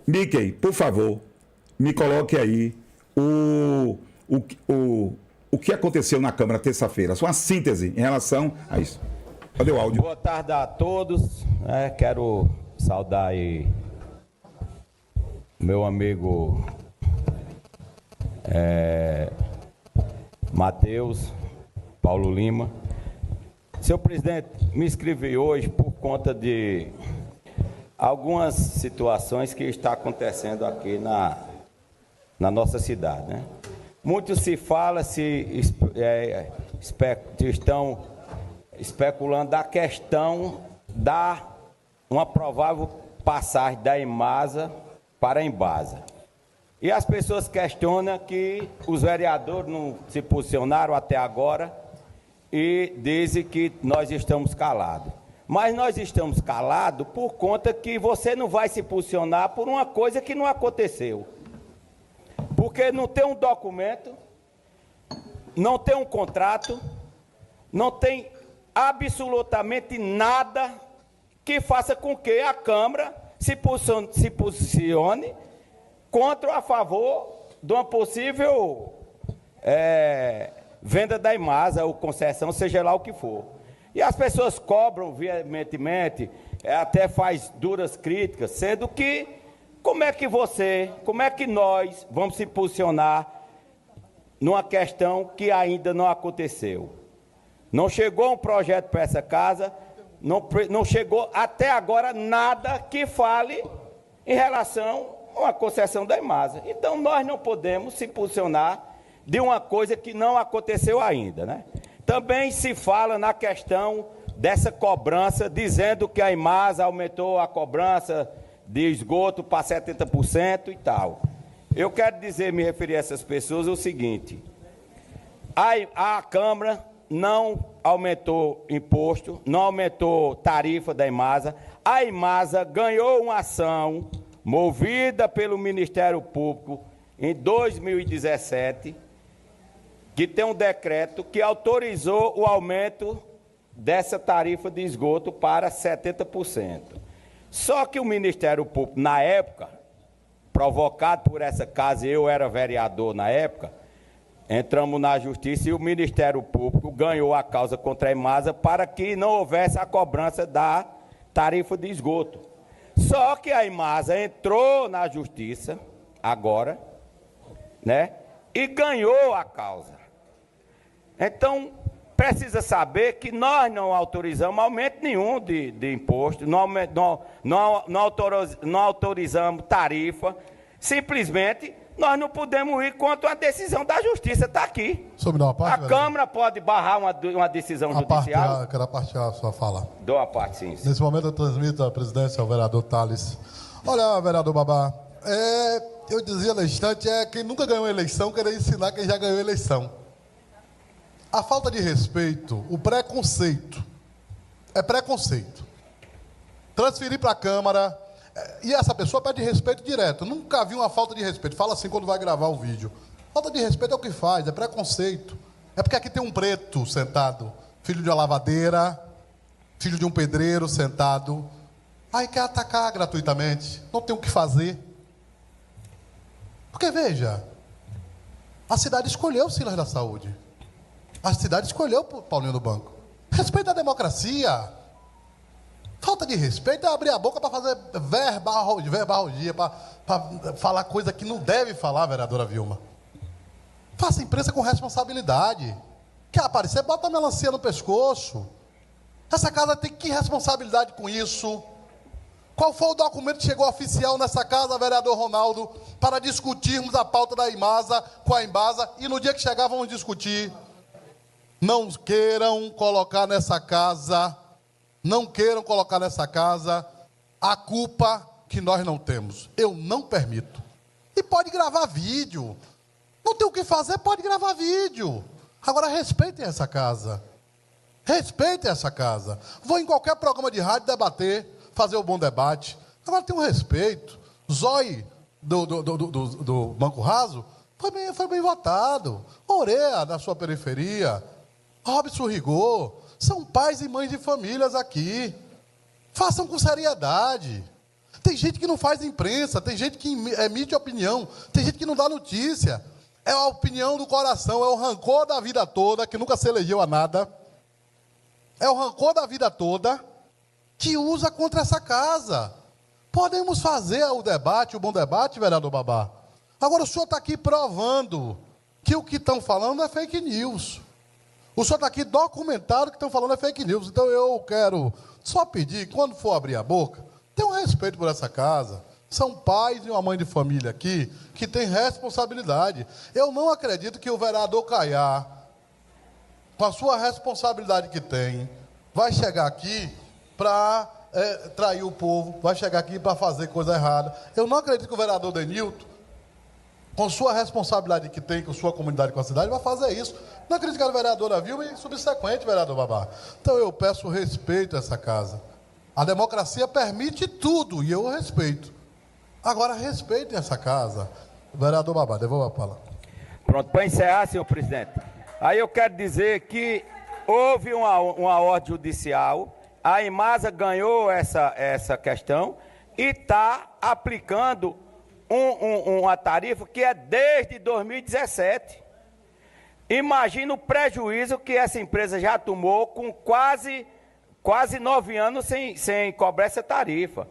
Mickey, por favor, me coloque aí o que aconteceu na Câmara terça-feira. Uma síntese em relação a isso. Cadê o áudio? Boa tarde a todos. Quero saudar aí meu amigo Matheus, Paulo Lima. Senhor presidente, me inscrevi hoje por conta de algumas situações que está acontecendo aqui na nossa cidade, né? Muito se fala, estão especulando da questão da uma provável passagem da Imasa para a Embasa. E as pessoas questionam que os vereadores não se posicionaram até agora e dizem que nós estamos calados. Mas nós estamos calados por conta que você não vai se posicionar por uma coisa que não aconteceu. Porque não tem um documento, não tem um contrato, não tem absolutamente nada que faça com que a Câmara se posicione contra ou a favor de uma possível venda da Imasa ou concessão, seja lá o que for. E as pessoas cobram veementemente, até faz duras críticas, sendo que como é que nós vamos se posicionar numa questão que ainda não aconteceu? Não chegou um projeto para essa casa, não chegou até agora nada que fale em relação a uma concessão da Imasa. Então nós não podemos se posicionar de uma coisa que não aconteceu ainda, né? Também se fala na questão dessa cobrança, dizendo que a Imasa aumentou a cobrança de esgoto para 70% e tal. Eu quero me referir a essas pessoas o seguinte: a Câmara não aumentou imposto, não aumentou tarifa da Imasa. A Imasa ganhou uma ação movida pelo Ministério Público em 2017, que tem um decreto que autorizou o aumento dessa tarifa de esgoto para 70%. Só que o Ministério Público, na época, provocado por essa casa, eu era vereador na época, entramos na Justiça e o Ministério Público ganhou a causa contra a Imasa para que não houvesse a cobrança da tarifa de esgoto. Só que a Imasa entrou na Justiça, agora, né, e ganhou a causa. Então, precisa saber que nós não autorizamos aumento nenhum de imposto, não autorizamos tarifa, simplesmente nós não podemos ir contra a decisão da Justiça, está aqui. A Câmara pode barrar uma decisão judicial. Quero partilhar a sua fala. Dou a parte, sim. Nesse momento eu transmito a presidência ao vereador Tales. Olha, vereador Babá, eu dizia no instante, quem nunca ganhou eleição querer ensinar quem já ganhou eleição. A falta de respeito, o preconceito, é preconceito. Transferir para a Câmara, e essa pessoa pede respeito direto. Nunca vi uma falta de respeito. Fala assim quando vai gravar o vídeo. Falta de respeito é o que faz, é preconceito. É porque aqui tem um preto sentado, filho de uma lavadeira, filho de um pedreiro sentado. Aí quer atacar gratuitamente, não tem o que fazer. Porque, veja, a cidade escolheu o Silas da Saúde. A cidade escolheu o Paulinho do Banco. Respeito à democracia. Falta de respeito é abrir a boca para fazer verbarrogia, para falar coisa que não deve falar, vereadora Vilma. Faça imprensa com responsabilidade. Quer aparecer? Bota a melancia no pescoço. Essa casa tem que responsabilidade com isso? Qual foi o documento que chegou oficial nessa casa, vereador Ronaldo, para discutirmos a pauta da Imasa com a Embasa e no dia que chegar vamos discutir? Não queiram colocar nessa casa, a culpa que nós não temos. Eu não permito. E pode gravar vídeo. Não tem o que fazer, pode gravar vídeo. Agora respeitem essa casa. Respeitem essa casa. Vou em qualquer programa de rádio debater, fazer o bom debate. Agora tem um respeito. Zói do Banco Raso foi bem votado. Oreia, da sua periferia. Robson Rigor. São pais e mães de famílias aqui. Façam com seriedade. Tem gente que não faz imprensa, tem gente que emite opinião, tem gente que não dá notícia. É a opinião do coração, é o rancor da vida toda, que nunca se elegeu a nada. É o rancor da vida toda que usa contra essa casa. Podemos fazer o debate, o bom debate, vereador Babá. Agora o senhor está aqui provando que o que estão falando é fake news. O senhor está aqui documentado que estão falando é fake news. Então eu quero só pedir, quando for abrir a boca, tenha um respeito por essa casa. São pais e uma mãe de família aqui que tem responsabilidade. Eu não acredito que o vereador Caiá, com a sua responsabilidade que tem, vai chegar aqui para trair o povo, vai chegar aqui para fazer coisa errada. Eu não acredito que o vereador Denilton, com sua responsabilidade que tem com sua comunidade, com a cidade, vai fazer isso. Não acredito que a vereadora Vilma e subsequente vereador Babá. Então eu peço respeito a essa casa. A democracia permite tudo e eu respeito. Agora respeitem essa casa. Vereador Babá, devolva a palavra. Pronto, para encerrar, senhor presidente. Aí eu quero dizer que houve uma ordem judicial, a Imasa ganhou essa questão e está aplicando uma tarifa que é desde 2017. Imagina o prejuízo que essa empresa já tomou com quase 9 anos sem cobrar essa tarifa.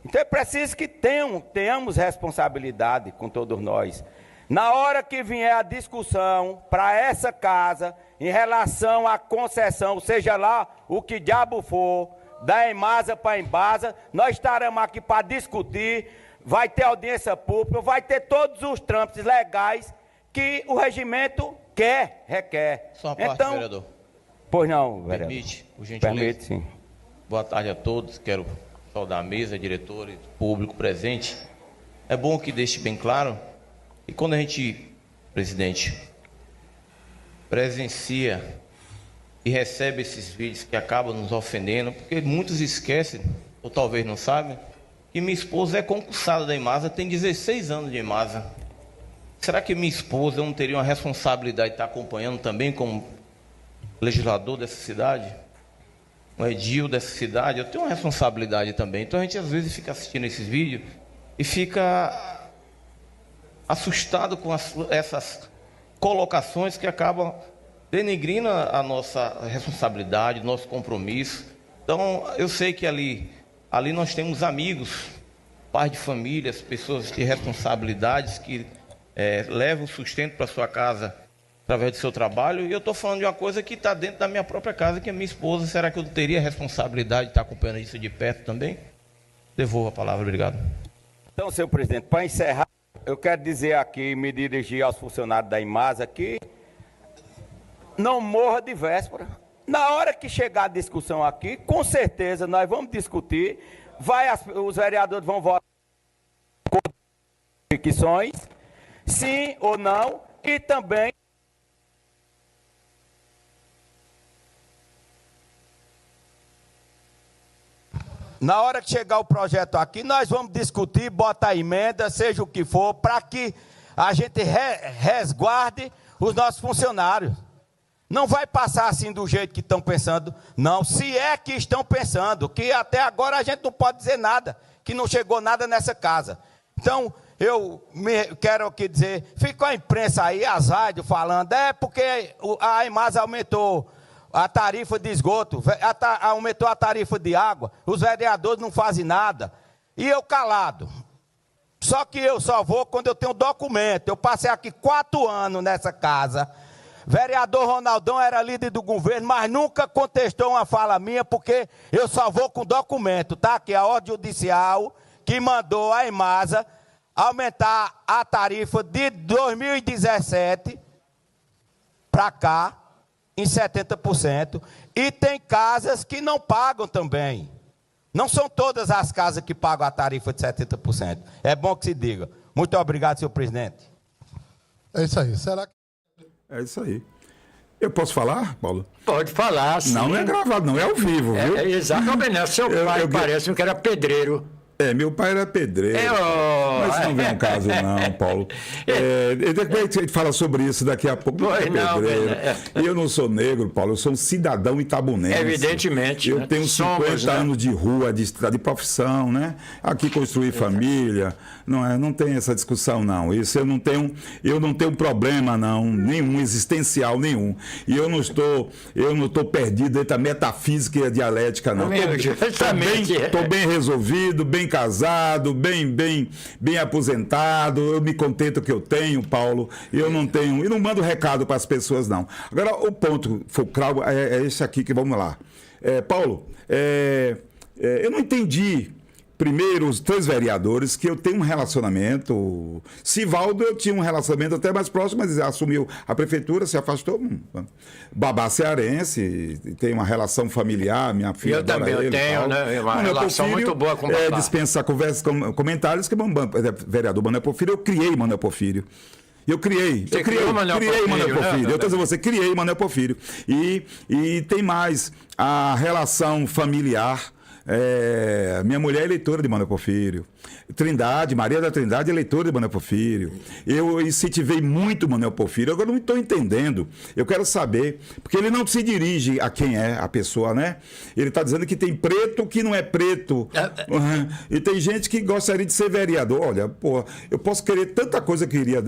Então é preciso que tenhamos responsabilidade com todos nós. Na hora que vier a discussão para essa casa, em relação à concessão, seja lá o que diabo for, da Imasa para a Embasa, nós estaremos aqui para discutir, vai ter audiência pública, vai ter todos os trâmites legais que o regimento requer. Só uma parte, então, vereador. Pois não, vereador. Permite, por gentileza. Permite, sim. Boa tarde a todos, quero saudar a mesa, diretores, público presente. É bom que deixe bem claro que quando a gente, presidente, presencia e recebe esses vídeos que acabam nos ofendendo, porque muitos esquecem, ou talvez não sabem, que minha esposa é concursada da Imasa, tem 16 anos de Imasa. Será que minha esposa não teria uma responsabilidade de estar acompanhando também como legislador dessa cidade? Um edil dessa cidade? Eu tenho uma responsabilidade também. Então a gente às vezes fica assistindo esses vídeos e fica assustado com essas colocações que acabam denegrindo a nossa responsabilidade, nosso compromisso. Então eu sei que ali nós temos amigos, pais de famílias, pessoas de responsabilidades que levam sustento para sua casa através do seu trabalho, e eu estou falando de uma coisa que está dentro da minha própria casa, que é minha esposa. Será que eu não teria responsabilidade de estar acompanhando isso de perto também? Devolvo a palavra, obrigado. Então, senhor presidente, para encerrar, eu quero dizer aqui, me dirigir aos funcionários da Imasa que não morra de véspera. Na hora que chegar a discussão aqui, com certeza nós vamos discutir, os vereadores vão votar com requisições, sim ou não, e também na hora que chegar o projeto aqui, nós vamos discutir, botar emenda, seja o que for, para que a gente resguarde os nossos funcionários. Não vai passar assim do jeito que estão pensando, não. Se é que estão pensando, que até agora a gente não pode dizer nada, que não chegou nada nessa casa. Então, eu quero aqui dizer, fica a imprensa aí, as rádios falando, porque a Imasa aumentou a tarifa de esgoto, aumentou a tarifa de água, os vereadores não fazem nada, e eu calado. Só que eu só vou quando eu tenho documento. Eu passei aqui 4 anos nessa casa, Vereador Ronaldão era líder do governo, mas nunca contestou uma fala minha, porque eu só vou com documento, tá? Que é a ordem judicial que mandou a EMASA aumentar a tarifa de 2017 para cá em 70%. E tem casas que não pagam também. Não são todas as casas que pagam a tarifa de 70%. É bom que se diga. Muito obrigado, senhor presidente. É isso aí. Será que... É isso aí. Eu posso falar, Paulo? Pode falar, sim. Não é gravado, não, é ao vivo, viu? Exatamente. Seu pai parece que era pedreiro. Meu pai era pedreiro. Mas isso não vem ao caso, não, Paulo. Depois a gente fala sobre isso daqui a pouco. E eu não sou negro, Paulo, eu sou um cidadão itabunense. Evidentemente. Eu tenho 50 anos de rua, de profissão, né? Aqui construir família. Não tem essa discussão, não. Isso eu não tenho problema, não, nenhum, existencial nenhum. E eu não estou perdido dentro da metafísica e a dialética, não. Estou bem resolvido, bem casado, bem aposentado, eu me contento que eu tenho, Paulo, eu não mando recado para as pessoas, não. Agora, o ponto focal é esse aqui que vamos lá. Paulo, eu não entendi, primeiro, os 3 vereadores, que eu tenho um relacionamento. Sivaldo, eu tinha um relacionamento até mais próximo, mas assumiu a prefeitura, se afastou. Babá cearense, tem uma relação familiar, minha filha. Eu também tenho, né? Uma relação muito boa com o Babá. Dispensa conversas, comentários, que vereador Manuel Porfírio, eu criei Manuel Porfírio. Eu criei Manuel Porfírio. Eu estou dizendo você, criei Manuel Porfírio. E tem mais, a relação familiar. Minha mulher é eleitora de Manuel Porfírio. Maria da Trindade é eleitora de Manuel Porfírio. Eu incentivei muito Manuel Porfírio. Agora não estou entendendo. Eu quero saber, porque ele não se dirige a quem é a pessoa, né? Ele está dizendo que tem preto que não é preto. E tem gente que gostaria de ser vereador. Olha, pô, eu posso querer tanta coisa que eu queria.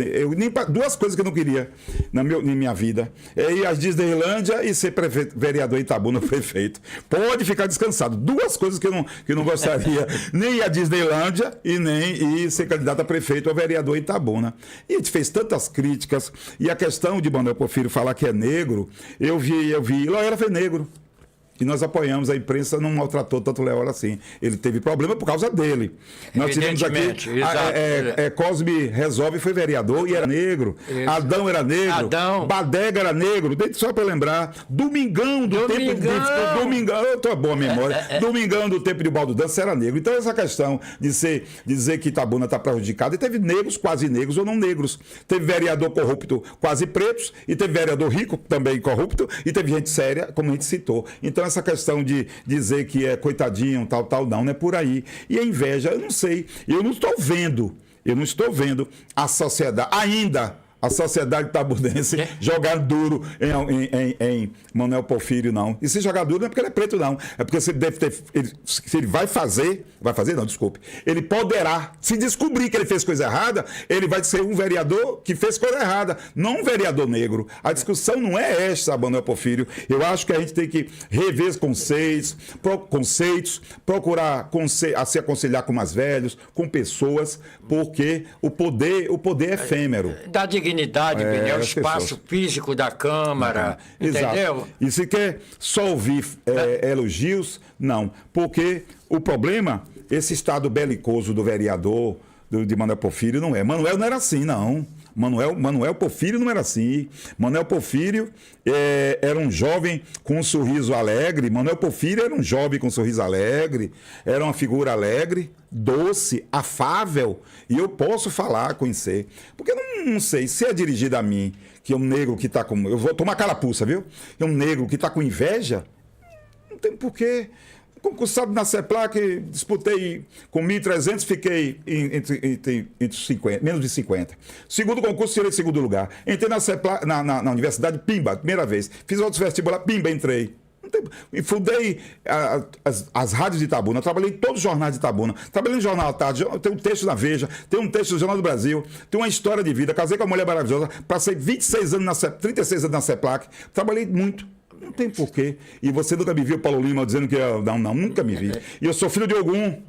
Duas coisas que eu não queria na minha vida. É ir à Disneylândia e ser vereador em Itabuna, prefeito. Pode ficar descansado. Duas coisas que eu não gostaria. Nem ir à Disneylândia e nem ir ser candidato a prefeito ou vereador em Itabuna. E a gente fez tantas críticas. E a questão de Manuel Porfírio falar que é negro, eu vi, Loyola foi negro. E nós apoiamos, a imprensa não maltratou tanto o Loyola assim. Ele teve problema por causa dele. Nós tivemos aqui, Cosme Resolve foi vereador e era negro. Isso. Adão era negro. Badega era negro. Só para lembrar. Domingão do tempo de... Domingão, eu tô boa memória. Domingão do tempo de Baldo Dança era negro. Então essa questão de dizer que Itabuna está prejudicada, e teve negros, quase negros ou não negros. Teve vereador corrupto, quase pretos, e teve vereador rico, também corrupto, e teve gente séria, como a gente citou. Então essa questão de dizer que é coitadinho, tal, não é por aí. E a inveja, eu não sei, eu não estou vendo a sociedade, ainda a sociedade itabunense jogar duro em Manuel Porfírio, não. E se jogar duro não é porque ele é preto, não. É porque se ele vai fazer, ele poderá, se descobrir que ele fez coisa errada, ele vai ser um vereador que fez coisa errada, não um vereador negro. A discussão não é esta, Manuel Porfírio. Eu acho que a gente tem que rever os conceitos, procurar se aconselhar com mais velhos, com pessoas, porque o poder é efêmero. Da dignidade, o espaço físico da Câmara, entendeu? Exato. E se quer só ouvir elogios, não. Porque o problema, esse estado belicoso do vereador, de Manuel Porfírio, não é. Manuel não era assim, não. Manuel Porfírio não era assim. Manuel Porfírio era um jovem com um sorriso alegre. Manuel Porfírio era um jovem com um sorriso alegre, era uma figura alegre, doce, afável. E eu posso falar, conhecer. Porque eu não sei se é dirigido a mim, que é um negro que está com... Eu vou tomar carapuça, viu? É um negro que está com inveja. Não tem porquê. Concursado na CEPLAC, disputei com 1.300, fiquei entre 50, menos de 50. Segundo concurso, tirei segundo lugar. Entrei na CEPLAC, na Universidade, pimba, primeira vez. Fiz outros vestibular, pimba, entrei. E fundei as rádios de Itabuna, trabalhei em todos os jornais de Itabuna, trabalhei no Jornal à Tarde, tem um texto na Veja, tem um texto no Jornal do Brasil, tem uma história de vida, casei com uma mulher maravilhosa, passei 36 anos 36 anos na CEPLAC, trabalhei muito. Não tem porquê. E você nunca me viu, Paulo Lima, dizendo que eu... Não, nunca me vi. E eu sou filho de Ogum,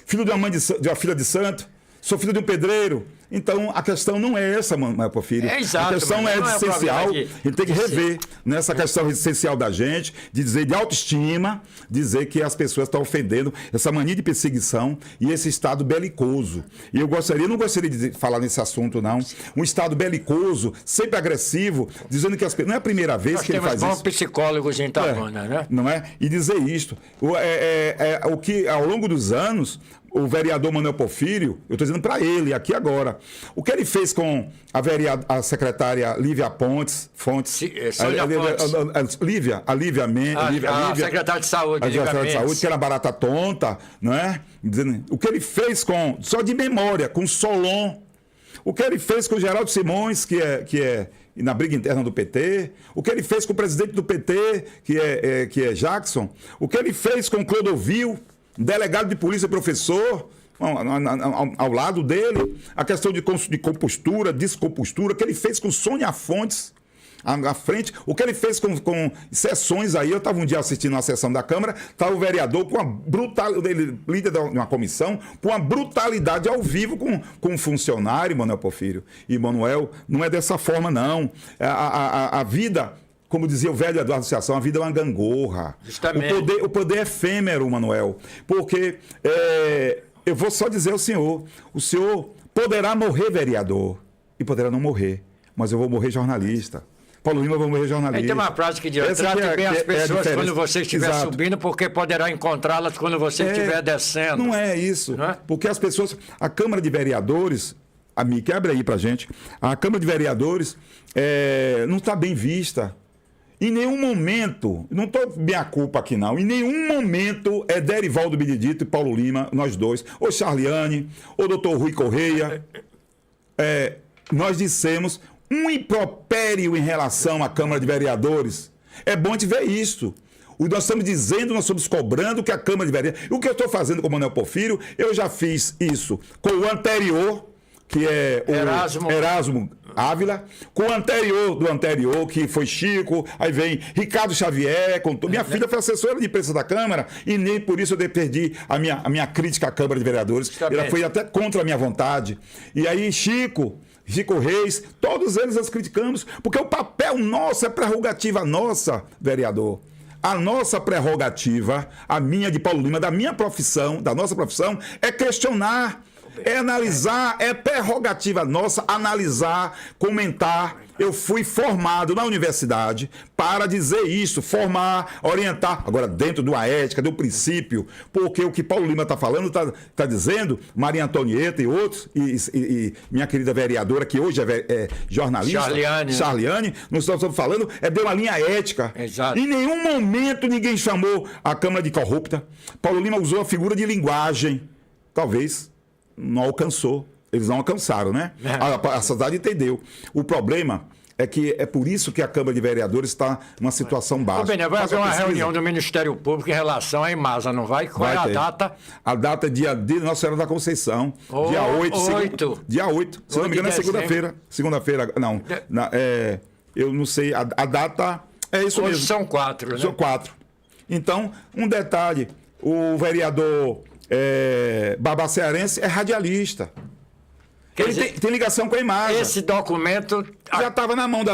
filho de uma filha de santo, sou filho de um pedreiro. Então, a questão não é essa, Manuel Porfírio. É exato, a questão é essencial. A gente tem que rever nessa questão essencial da gente, de dizer de autoestima, dizer que as pessoas estão ofendendo essa mania de perseguição e esse estado belicoso. E eu não gostaria de falar nesse assunto, não. Um estado belicoso, sempre agressivo, dizendo que não é a primeira vez que ele faz isso. Nós temos bons psicólogos em Itabuna, né? Não é? E dizer isto. O que, ao longo dos anos, o vereador Manuel Porfírio, eu estou dizendo para ele, aqui agora, o que ele fez com a secretária Lívia Fontes, Lívia secretária de Saúde, a secretária de Saúde, que era barata tonta, não é? O que ele fez só de memória, com Solon, o que ele fez com o Geraldo Simões, que é na briga interna do PT, o que ele fez com o presidente do PT, que é Jackson, o que ele fez com o Clodovil, delegado de polícia, professor, ao lado dele, a questão de compostura, descompostura, o que ele fez com Sônia Fontes, à frente, o que ele fez com sessões aí, eu estava um dia assistindo uma sessão da Câmara, estava o vereador com a brutalidade, líder de uma comissão, com a brutalidade ao vivo com um funcionário, Manuel Porfírio. E, Manuel, não é dessa forma, não. A vida... Como dizia o velho da associação, a vida é uma gangorra. Justamente. O poder é efêmero, Manuel. Porque eu vou só dizer ao senhor, o senhor poderá morrer vereador e poderá não morrer, mas eu vou morrer jornalista. Paulo Lima vai morrer jornalista. Tem uma frase que diz, trate bem as pessoas quando você estiver subindo, porque poderá encontrá-las quando você estiver descendo. Não é isso. Não é? Porque as pessoas... A Câmara de Vereadores... A Mickey, abre aí pra gente. A Câmara de Vereadores não está bem vista. Em nenhum momento, não estou minha culpa aqui não, em nenhum momento é Derivaldo Benedito e Paulo Lima, nós dois, ou Charliane, ou doutor Rui Correia, nós dissemos um impropério em relação à Câmara de Vereadores. É bom te ver isso. Nós estamos dizendo, nós estamos cobrando que a Câmara de Vereadores... O que eu estou fazendo com o Manuel Porfírio, eu já fiz isso com o anterior, que é o Erasmo Ávila, com o anterior do anterior, que foi Chico, aí vem Ricardo Xavier, minha filha foi assessora de imprensa da Câmara, e nem por isso eu perdi a minha crítica à Câmara de Vereadores, ela foi até contra a minha vontade. E aí Chico Reis, todos eles nós criticamos, porque o papel nosso é prerrogativa nossa, vereador. A nossa prerrogativa, a minha de Paulo Lima, da nossa profissão, é questionar, é analisar, é prerrogativa nossa analisar, comentar. Eu fui formado na universidade para dizer isso, formar, orientar. Agora, dentro de uma ética, de um princípio, porque o que Paulo Lima está falando, está dizendo, Maria Antonieta e outros, e minha querida vereadora, que hoje é jornalista, Charliane, nós estamos falando, de uma linha ética. Exato. Em nenhum momento ninguém chamou a Câmara de corrupta. Paulo Lima usou a figura de linguagem. Talvez não alcançou. Eles não alcançaram, né? A sociedade entendeu. O problema é que é por isso que a Câmara de Vereadores está numa situação baixa. Bem, vai haver uma reunião do Ministério Público em relação à Imasa, não vai? Qual é a data? A data é dia de Nossa Senhora da Conceição. Dia 8. Dia 8. Se não me engano, é segunda-feira. Segunda-feira, não. Eu não sei. A data é isso hoje mesmo. São 4, né? São 4. Então, um detalhe. O vereador Babá Cearense é radialista. Ele tem ligação com a imagem. Esse documento já estava na mão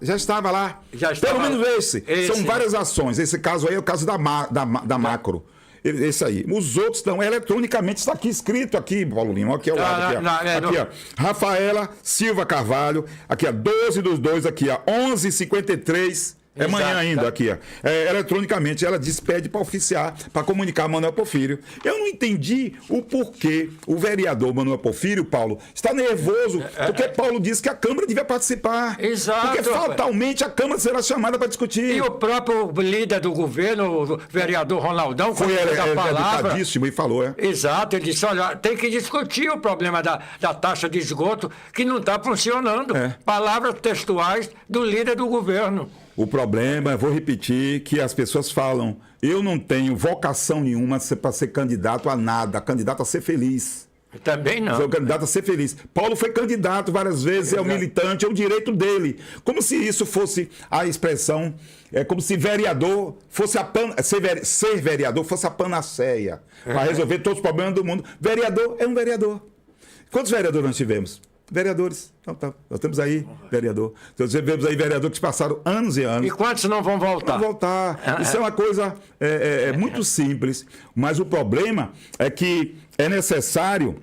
já estava lá. Pelo menos esse. São várias ações. Esse caso aí é o caso da Macro. Esse aí. Os outros estão eletronicamente, está aqui escrito aqui, Paulo Lima. Aqui ao lado. Aqui, ó. Rafaela Silva Carvalho. Aqui, ó. 12/2, aqui, ó. 11h53. É amanhã ainda, aqui, ó. Eletronicamente, ela pede para oficiar, para comunicar a Manuel Porfírio. Eu não entendi o porquê o vereador Manuel Porfírio, Paulo, está nervoso, porque Paulo disse que a Câmara devia participar. Exato. Porque fatalmente a Câmara será chamada para discutir. E o próprio líder do governo, o vereador Ronaldão, foi educadíssimo e falou, Exato, ele disse, olha, tem que discutir o problema da taxa de esgoto que não está funcionando. Palavras textuais do líder do governo. O problema, vou repetir, que as pessoas falam, eu não tenho vocação nenhuma para ser candidato a nada, candidato a ser feliz. Eu também não. Sou candidato a ser feliz. Paulo foi candidato várias vezes, é o militante, é o direito dele. Como se isso fosse a expressão, como se vereador fosse ser vereador fosse a panaceia para resolver todos os problemas do mundo. Vereador é um vereador. Quantos vereadores nós tivemos? Vereadores. Então, nós temos aí vereador. Então, nós tivemos aí vereadores que passaram anos e anos. E quantos não vão voltar? Vão voltar. Isso é uma coisa muito simples. Mas o problema é que é necessário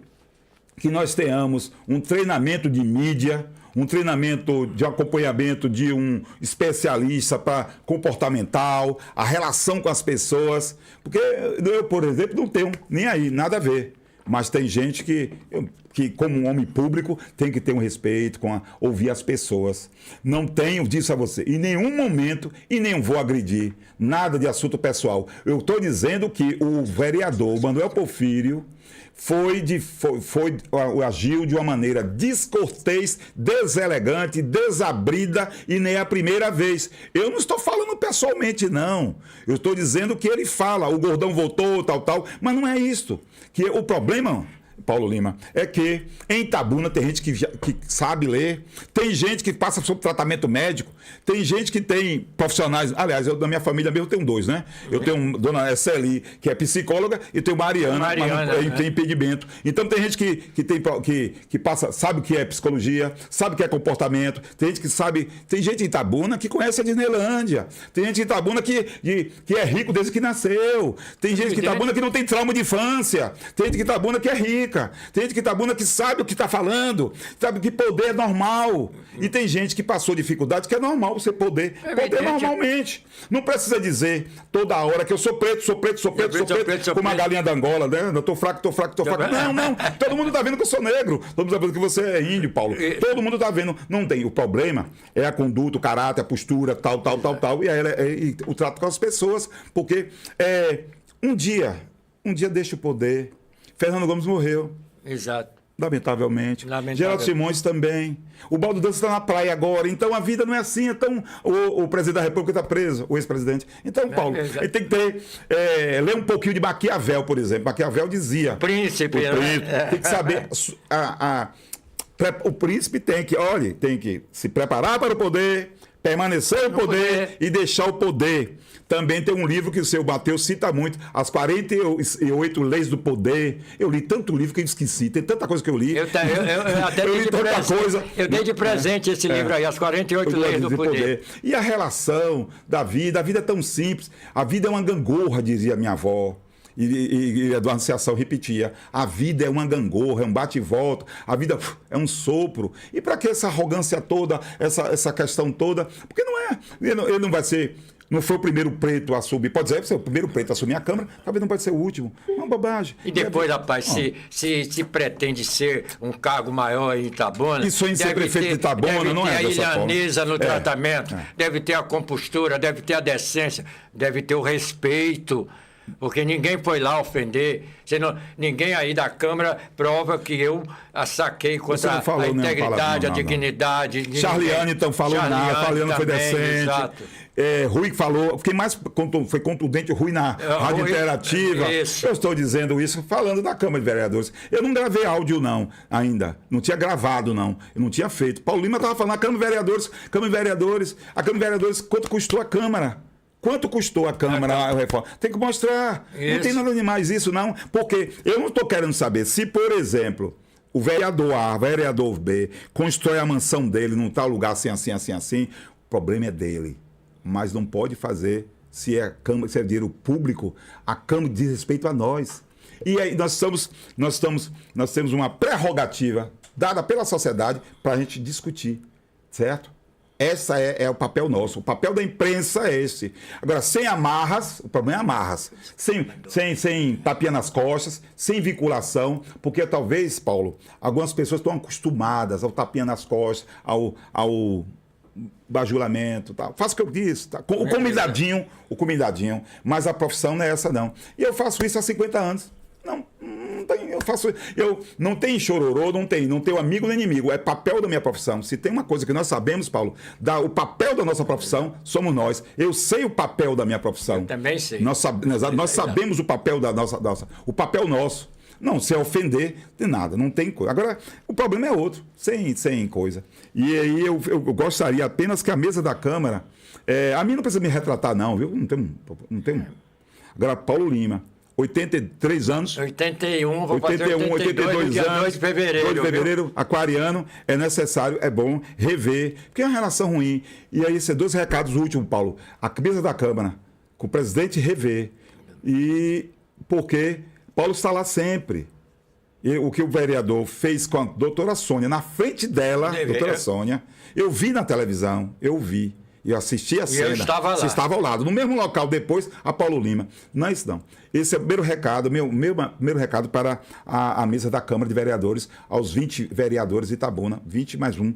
que nós tenhamos um treinamento de mídia, um treinamento de acompanhamento de um especialista para comportamental, a relação com as pessoas. Porque eu, por exemplo, não tenho nem aí, nada a ver. Mas tem gente que como um homem público, tem que ter um respeito ouvir as pessoas. Não tenho, disse a você, em nenhum momento, e nem vou agredir, nada de assunto pessoal. Eu estou dizendo que o vereador Manuel Porfírio agiu de uma maneira descortês, deselegante, desabrida, e nem é a primeira vez. Eu não estou falando pessoalmente, não. Eu estou dizendo que ele fala, o gordão voltou, tal, mas não é isso. Que o problema, Paulo Lima, é que em Itabuna tem gente que sabe ler, tem gente que passa sob tratamento médico, tem gente que tem profissionais. Aliás, eu da minha família mesmo tenho 2, né? Eu tenho dona Celi, que é psicóloga, e tenho Mariana, mas tem impedimento. Então tem gente que passa, sabe o que é psicologia, sabe o que é comportamento, tem gente que sabe. Tem gente em Itabuna que conhece a Disneylândia, tem gente em Itabuna que é rico desde que nasceu, tem gente em Itabuna que não tem trauma de infância, tem gente em Itabuna que é rica. Tem gente que Itabuna que sabe o que está falando, sabe que poder é normal. E tem gente que passou dificuldade, que é normal você poder normalmente. Não precisa dizer toda hora que eu sou preto, como uma galinha da Angola, né? Eu tô fraco. Não. Todo mundo está vendo que eu sou negro. Todo mundo está vendo que você é índio, Paulo. Todo mundo está vendo. Não tem. O problema é a conduta, o caráter, a postura, tal. E o trato com as pessoas. Porque um dia deixa o poder. Fernando Gomes morreu. Exato. Lamentavelmente. Geraldo Simões também. O Baldo Dantas está na praia agora. Então a vida não é assim. Então o presidente da República está preso, o ex-presidente. Então, Paulo, ele tem que ter. Ler um pouquinho de Maquiavel, por exemplo. Maquiavel dizia. Príncipe. Tem que saber. O príncipe tem que se preparar para o poder, permanecer no poder e deixar o poder. Também tem um livro que o seu Mateus cita muito, As 48 Leis do Poder. Eu li tanto livro que eu esqueci, tem tanta coisa que eu li. Eu até li tanta coisa. Eu dei de presente esse livro aí, As 48 Leis do Poder. E a relação da vida, a vida é tão simples. A vida é uma gangorra, dizia minha avó. E Eduardo Seação repetia, a vida é uma gangorra, é um bate e volta, a vida é um sopro. E para que essa arrogância toda, essa questão toda? Porque ele não vai ser... Não foi o primeiro preto a assumir. Pode ser o primeiro preto a assumir a Câmara, talvez não pode ser o último. É uma bobagem. E depois, rapaz, se pretende ser um cargo maior em Itabuna... Isso em ser prefeito de Itabuna, não é dessa forma. Deve ter a ilhanesa no tratamento, deve ter a compostura, deve ter a decência, deve ter o respeito... Porque ninguém foi lá ofender, ninguém aí da Câmara prova que eu saquei contra a integridade, a dignidade. Charliane então falou nada, Charliane foi decente. Exato. Rui falou, foi contundente, Rui na Rádio Interativa. Isso. Eu estou dizendo isso falando da Câmara de Vereadores. Eu não gravei áudio não, ainda. Não tinha gravado não, eu não tinha feito. Paulo Lima estava falando, a Câmara de Vereadores, quanto custou a Câmara? Quanto custou a Câmara a reforma? Tem que mostrar. Isso. Não tem nada de mais isso, não. Porque eu não estou querendo saber se, por exemplo, o vereador A, o vereador B, constrói a mansão dele num tal lugar assim. O problema é dele. Mas não pode fazer, se é dinheiro público, a Câmara diz respeito a nós. E aí nós temos uma prerrogativa dada pela sociedade para a gente discutir, certo? Essa é o papel nosso. O papel da imprensa é esse. Agora, sem amarras, o problema é amarras. Sem tapinha nas costas, sem vinculação, porque talvez, Paulo, algumas pessoas estão acostumadas ao tapinha nas costas, ao bajulamento, tal. Faço o que eu disse, tá? O comidadinho, mas a profissão não é essa, não. E eu faço isso há 50 anos. Eu não tenho chororô, não tenho amigo nem inimigo, é papel da minha profissão. Se tem uma coisa que nós sabemos, Paulo, o papel da nossa profissão somos nós. Eu sei o papel da minha profissão. Eu também sei. Nós sabemos o papel da nossa, o papel nosso. Não, se ofender, de nada, não tem coisa. Agora, o problema é outro, sem coisa. E aí eu gostaria apenas que a mesa da Câmara, a mim não precisa me retratar não, viu? Não tem. Agora, Paulo Lima, 83 anos. 81, vou fazer 81, 82 dia anos. 2 de fevereiro. 2 de fevereiro, aquariano, é necessário, é bom rever, porque é uma relação ruim. E aí, esses 2 recados últimos, Paulo. A cabeça da Câmara, com o presidente rever. E porque Paulo está lá sempre. E o que o vereador fez com a doutora Sônia, na frente dela, doutora Sônia, eu vi na televisão, eu vi. Eu assisti a cena. Eu estava lá. Você estava ao lado. No mesmo local, depois, a Paulo Lima. Não é isso, não. Esse é o primeiro recado, meu primeiro recado para a mesa da Câmara de Vereadores, aos 20 vereadores de Itabuna, 20 mais um.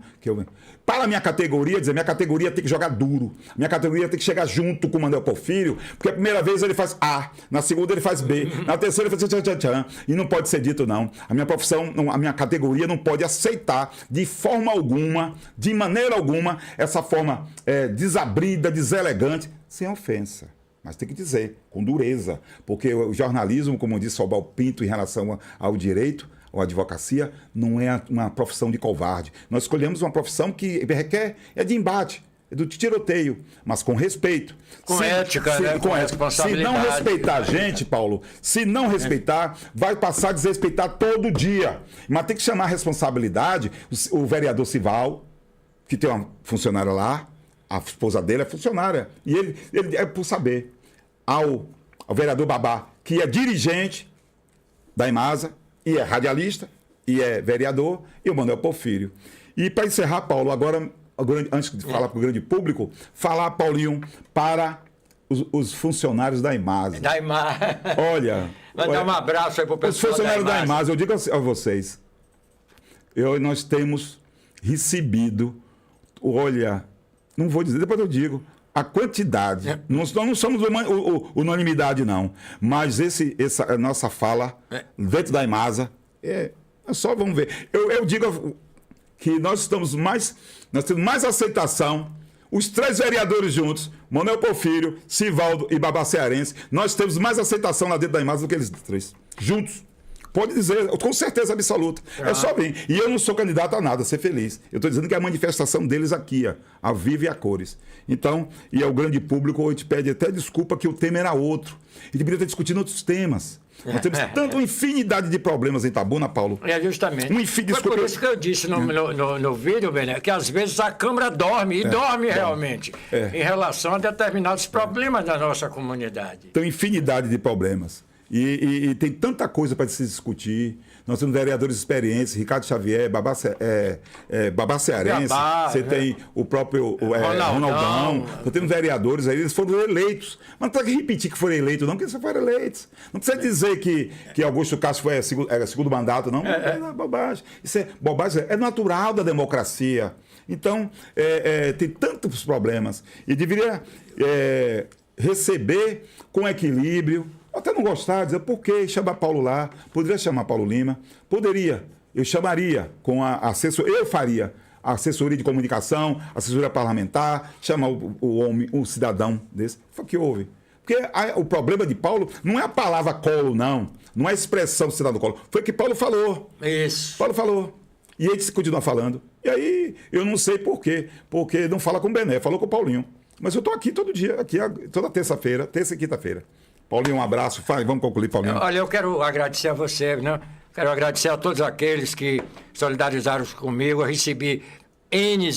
Para a minha categoria, dizer, minha categoria tem que jogar duro. Minha categoria tem que chegar junto com o Manuel Porfírio, porque a primeira vez ele faz A, na segunda ele faz B, na terceira ele faz tchan. E não pode ser dito, não. A minha profissão, a minha categoria não pode aceitar de forma alguma, de maneira alguma, essa forma desabrida, deselegante, sem ofensa. Mas tem que dizer, com dureza, porque o jornalismo, como disse Sobal Pinto em relação ao direito, ou à advocacia, não é uma profissão de covarde. Nós escolhemos uma profissão que requer de embate, do tiroteio, mas com respeito. Com ética, né? Com responsabilidade. Se não respeitar a gente, Paulo, se não respeitar, vai passar a desrespeitar todo dia. Mas tem que chamar a responsabilidade, o vereador Sival, que tem uma funcionária lá, a esposa dele é funcionária. E ele é por saber. Ao vereador Babá, que é dirigente da Imasa, e é radialista, e é vereador, e o Manuel Porfírio. E para encerrar, Paulo, agora, antes de falar para o grande público, falar, Paulinho, para os funcionários da Imasa. Da Imasa. Olha. Mandar um abraço aí para o pessoal. Os funcionários da Imasa, eu digo a vocês, nós temos recebido, olha. Não vou dizer, depois eu digo. A quantidade. Nós não somos unanimidade, não. Mas essa nossa fala dentro da Imasa, só vamos ver. Eu digo que nós temos mais aceitação. Os 3 vereadores juntos, Manuel Porfírio, Sivaldo e Babá Cearense, nós temos mais aceitação lá dentro da Imasa do que eles 3. Juntos. Pode dizer, com certeza absoluta. É só bem. E eu não sou candidato a nada, a ser feliz. Eu estou dizendo que é a manifestação deles aqui, a viva e a cores. Então, e é o grande público, a gente pede até desculpa que o tema era outro. E deveria estar discutindo outros temas. Nós temos uma infinidade de problemas em Itabuna, Paulo. Justamente. Foi por isso que eu disse no vídeo, Bené, que às vezes a Câmara dorme, realmente, em relação a determinados problemas da nossa comunidade. Tem infinidade de problemas. E tem tanta coisa para se discutir. Nós temos vereadores experientes, Ricardo Xavier, Babá Cearense, você tem o próprio Ronaldão. Nós temos vereadores aí, eles foram eleitos. Mas não tem que repetir que foram eleitos, não, porque eles foram eleitos. Não precisa dizer que Augusto Castro foi segundo mandato, não. É bobagem. Isso é bobagem, é natural da democracia. Então, tem tantos problemas. E deveria receber com equilíbrio. Até não gostar, dizer por que chamar Paulo lá, poderia chamar Paulo Lima, poderia, eu chamaria com a assessoria, eu faria a assessoria de comunicação, assessoria parlamentar, chamar o homem, um cidadão desse, foi o que houve. Porque o problema de Paulo não é a palavra colo, não é a expressão cidadão colo, foi o que Paulo falou. Isso. Paulo falou, e ele continua falando, e aí eu não sei por quê, porque não fala com o Bené, falou com o Paulinho, mas eu estou aqui todo dia, aqui toda terça-feira, terça e quinta-feira. Paulinho, um abraço. Vamos concluir, Paulinho. Olha, eu quero agradecer a você, né? Quero agradecer a todos aqueles que solidarizaram comigo. Eu recebi N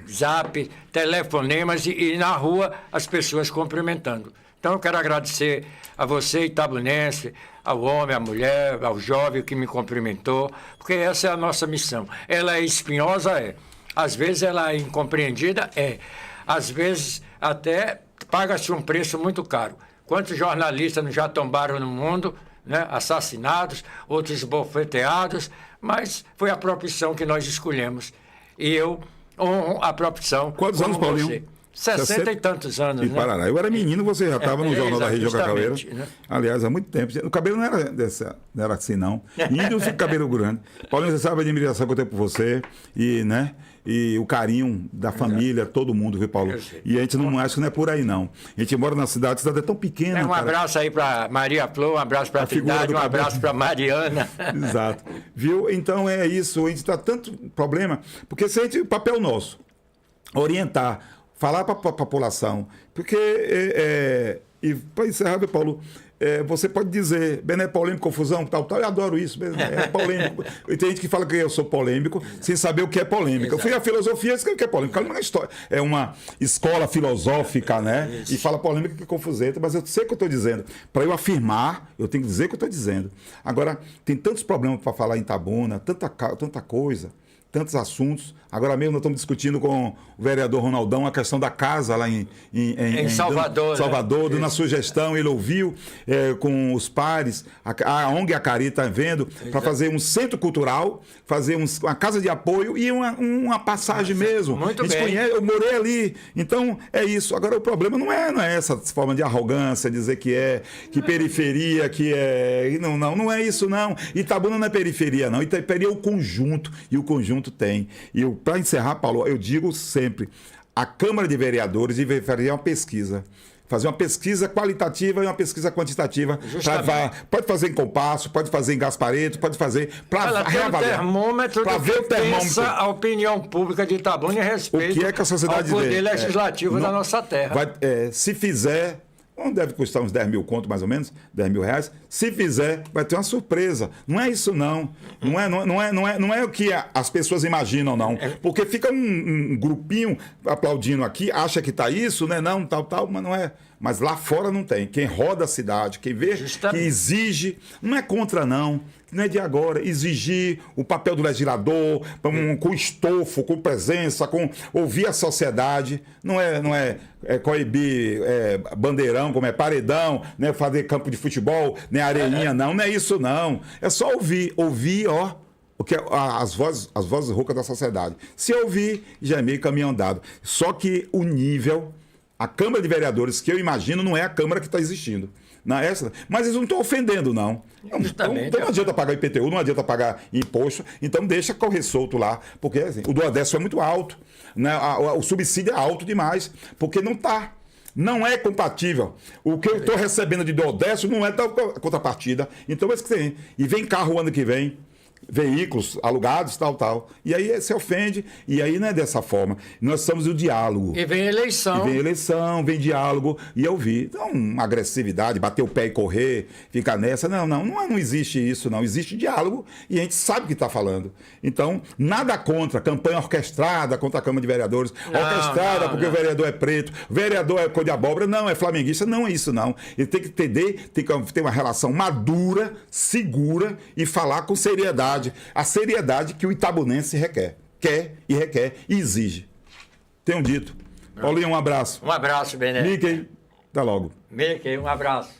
zap, telefonemas e na rua as pessoas cumprimentando. Então eu quero agradecer a você, itabunense, ao homem, à mulher, ao jovem que me cumprimentou, porque essa é a nossa missão. Ela é espinhosa, Às vezes ela é incompreendida, Às vezes até paga-se um preço muito caro. Quantos jornalistas não já tombaram no mundo, né? Assassinados, outros esbofeteados, mas foi a profissão que nós escolhemos. E eu honro a profissão. Quantos anos, Paulinho? Você. 60 e tantos anos, né? Paraná. Eu era menino, você já estava no Jornal da Região Cacaveira. Né? Aliás, há muito tempo. O cabelo não era assim, não. Índio fica cabelo grande. Paulinho, você sabe a admiração que eu tenho por você. E, né? E o carinho da família, todo mundo, viu, Paulo? E a gente não acha que não é por aí, não. A gente mora na cidade, a cidade é tão pequena. Um abraço aí para Maria Flor, um abraço para a Trindade, um abraço para Mariana. Exato. Viu? Então é isso. A gente está tanto problema, porque se a gente, o papel nosso, orientar, falar para a população, porque, e para encerrar, Paulo, você pode dizer, Bené, polêmico, confusão, tal, eu adoro isso, é polêmico. E tem gente que fala que eu sou polêmico sem saber o que é polêmica. Eu fui à filosofia, isso que é polêmica. É uma escola filosófica, né? E fala polêmica que confuseta, mas eu sei o que eu estou dizendo. Para eu afirmar, eu tenho que dizer o que eu estou dizendo. Agora, tem tantos problemas para falar em Itabuna, tanta coisa, tantos assuntos. Agora mesmo nós estamos discutindo com o vereador Ronaldão a questão da casa lá em Salvador. Salvador, dando a sugestão, ele ouviu com os pares, a ONG Acari está vendo, para fazer um centro cultural, fazer uma casa de apoio e uma passagem mesmo. Muito a gente bem. conhece, eu morei ali. Então, é isso. Agora, o problema não é essa forma de arrogância, dizer que periferia, que é... Não é isso, não. Itabuna não é periferia, não. Periferia é o conjunto, e o conjunto tem. E para encerrar, Paulo, eu digo sempre, a Câmara de Vereadores deveria fazer uma pesquisa. Fazer uma pesquisa qualitativa e uma pesquisa quantitativa. Pode fazer em Compasso, pode fazer em Gaspareto, pode fazer para reavaliar. Para ver o termômetro. A opinião pública de Itabuna a respeito o que é que a sociedade ao poder legislativo da nossa terra. Se fizer... Deve custar uns 10 mil conto, mais ou menos, 10 mil reais. Se fizer, vai ter uma surpresa. Não é isso, não. Não é o que as pessoas imaginam, não. Porque fica um grupinho aplaudindo aqui, acha que está isso, né? Não, tal, mas não é. Mas lá fora não tem. Quem roda a cidade, quem vê, que exige, não é contra, não. Não é de agora, exigir o papel do legislador, com estofo, com presença, com ouvir a sociedade, não é coibir bandeirão, como é paredão, não é fazer campo de futebol, nem areinha, não é isso, não. É só ouvir, o que as vozes roucas da sociedade. Se ouvir, já é meio caminho andado. Só que o nível, a Câmara de Vereadores, que eu imagino, não é a Câmara que está existindo. Mas eles não estão ofendendo, não. Então não adianta pagar IPTU, não adianta pagar imposto, então deixa correr solto lá, porque assim, o do Odécio é muito alto, né? O subsídio é alto demais, porque não está. Não é compatível. O que eu estou recebendo de do Odécio não é da contrapartida. Então, e vem carro o ano que vem, veículos alugados, tal. E aí se ofende, e aí não é dessa forma. Nós estamos no diálogo. E vem eleição. Vem diálogo, e eu vi. Então, uma agressividade, bater o pé e correr, ficar nessa. Não existe isso, não. Existe diálogo, e a gente sabe o que está falando. Então, nada contra, campanha orquestrada contra a Câmara de Vereadores, porque o vereador é preto, o vereador é cor de abóbora, não, é flamenguista, não é isso, não. Ele tem que entender, tem que ter uma relação madura, segura, e falar com seriedade. A seriedade que o itabunense quer e exige. Tenho dito. Paulinho, um abraço. Um abraço, Bené. Mickey, até logo. Mickey, um abraço.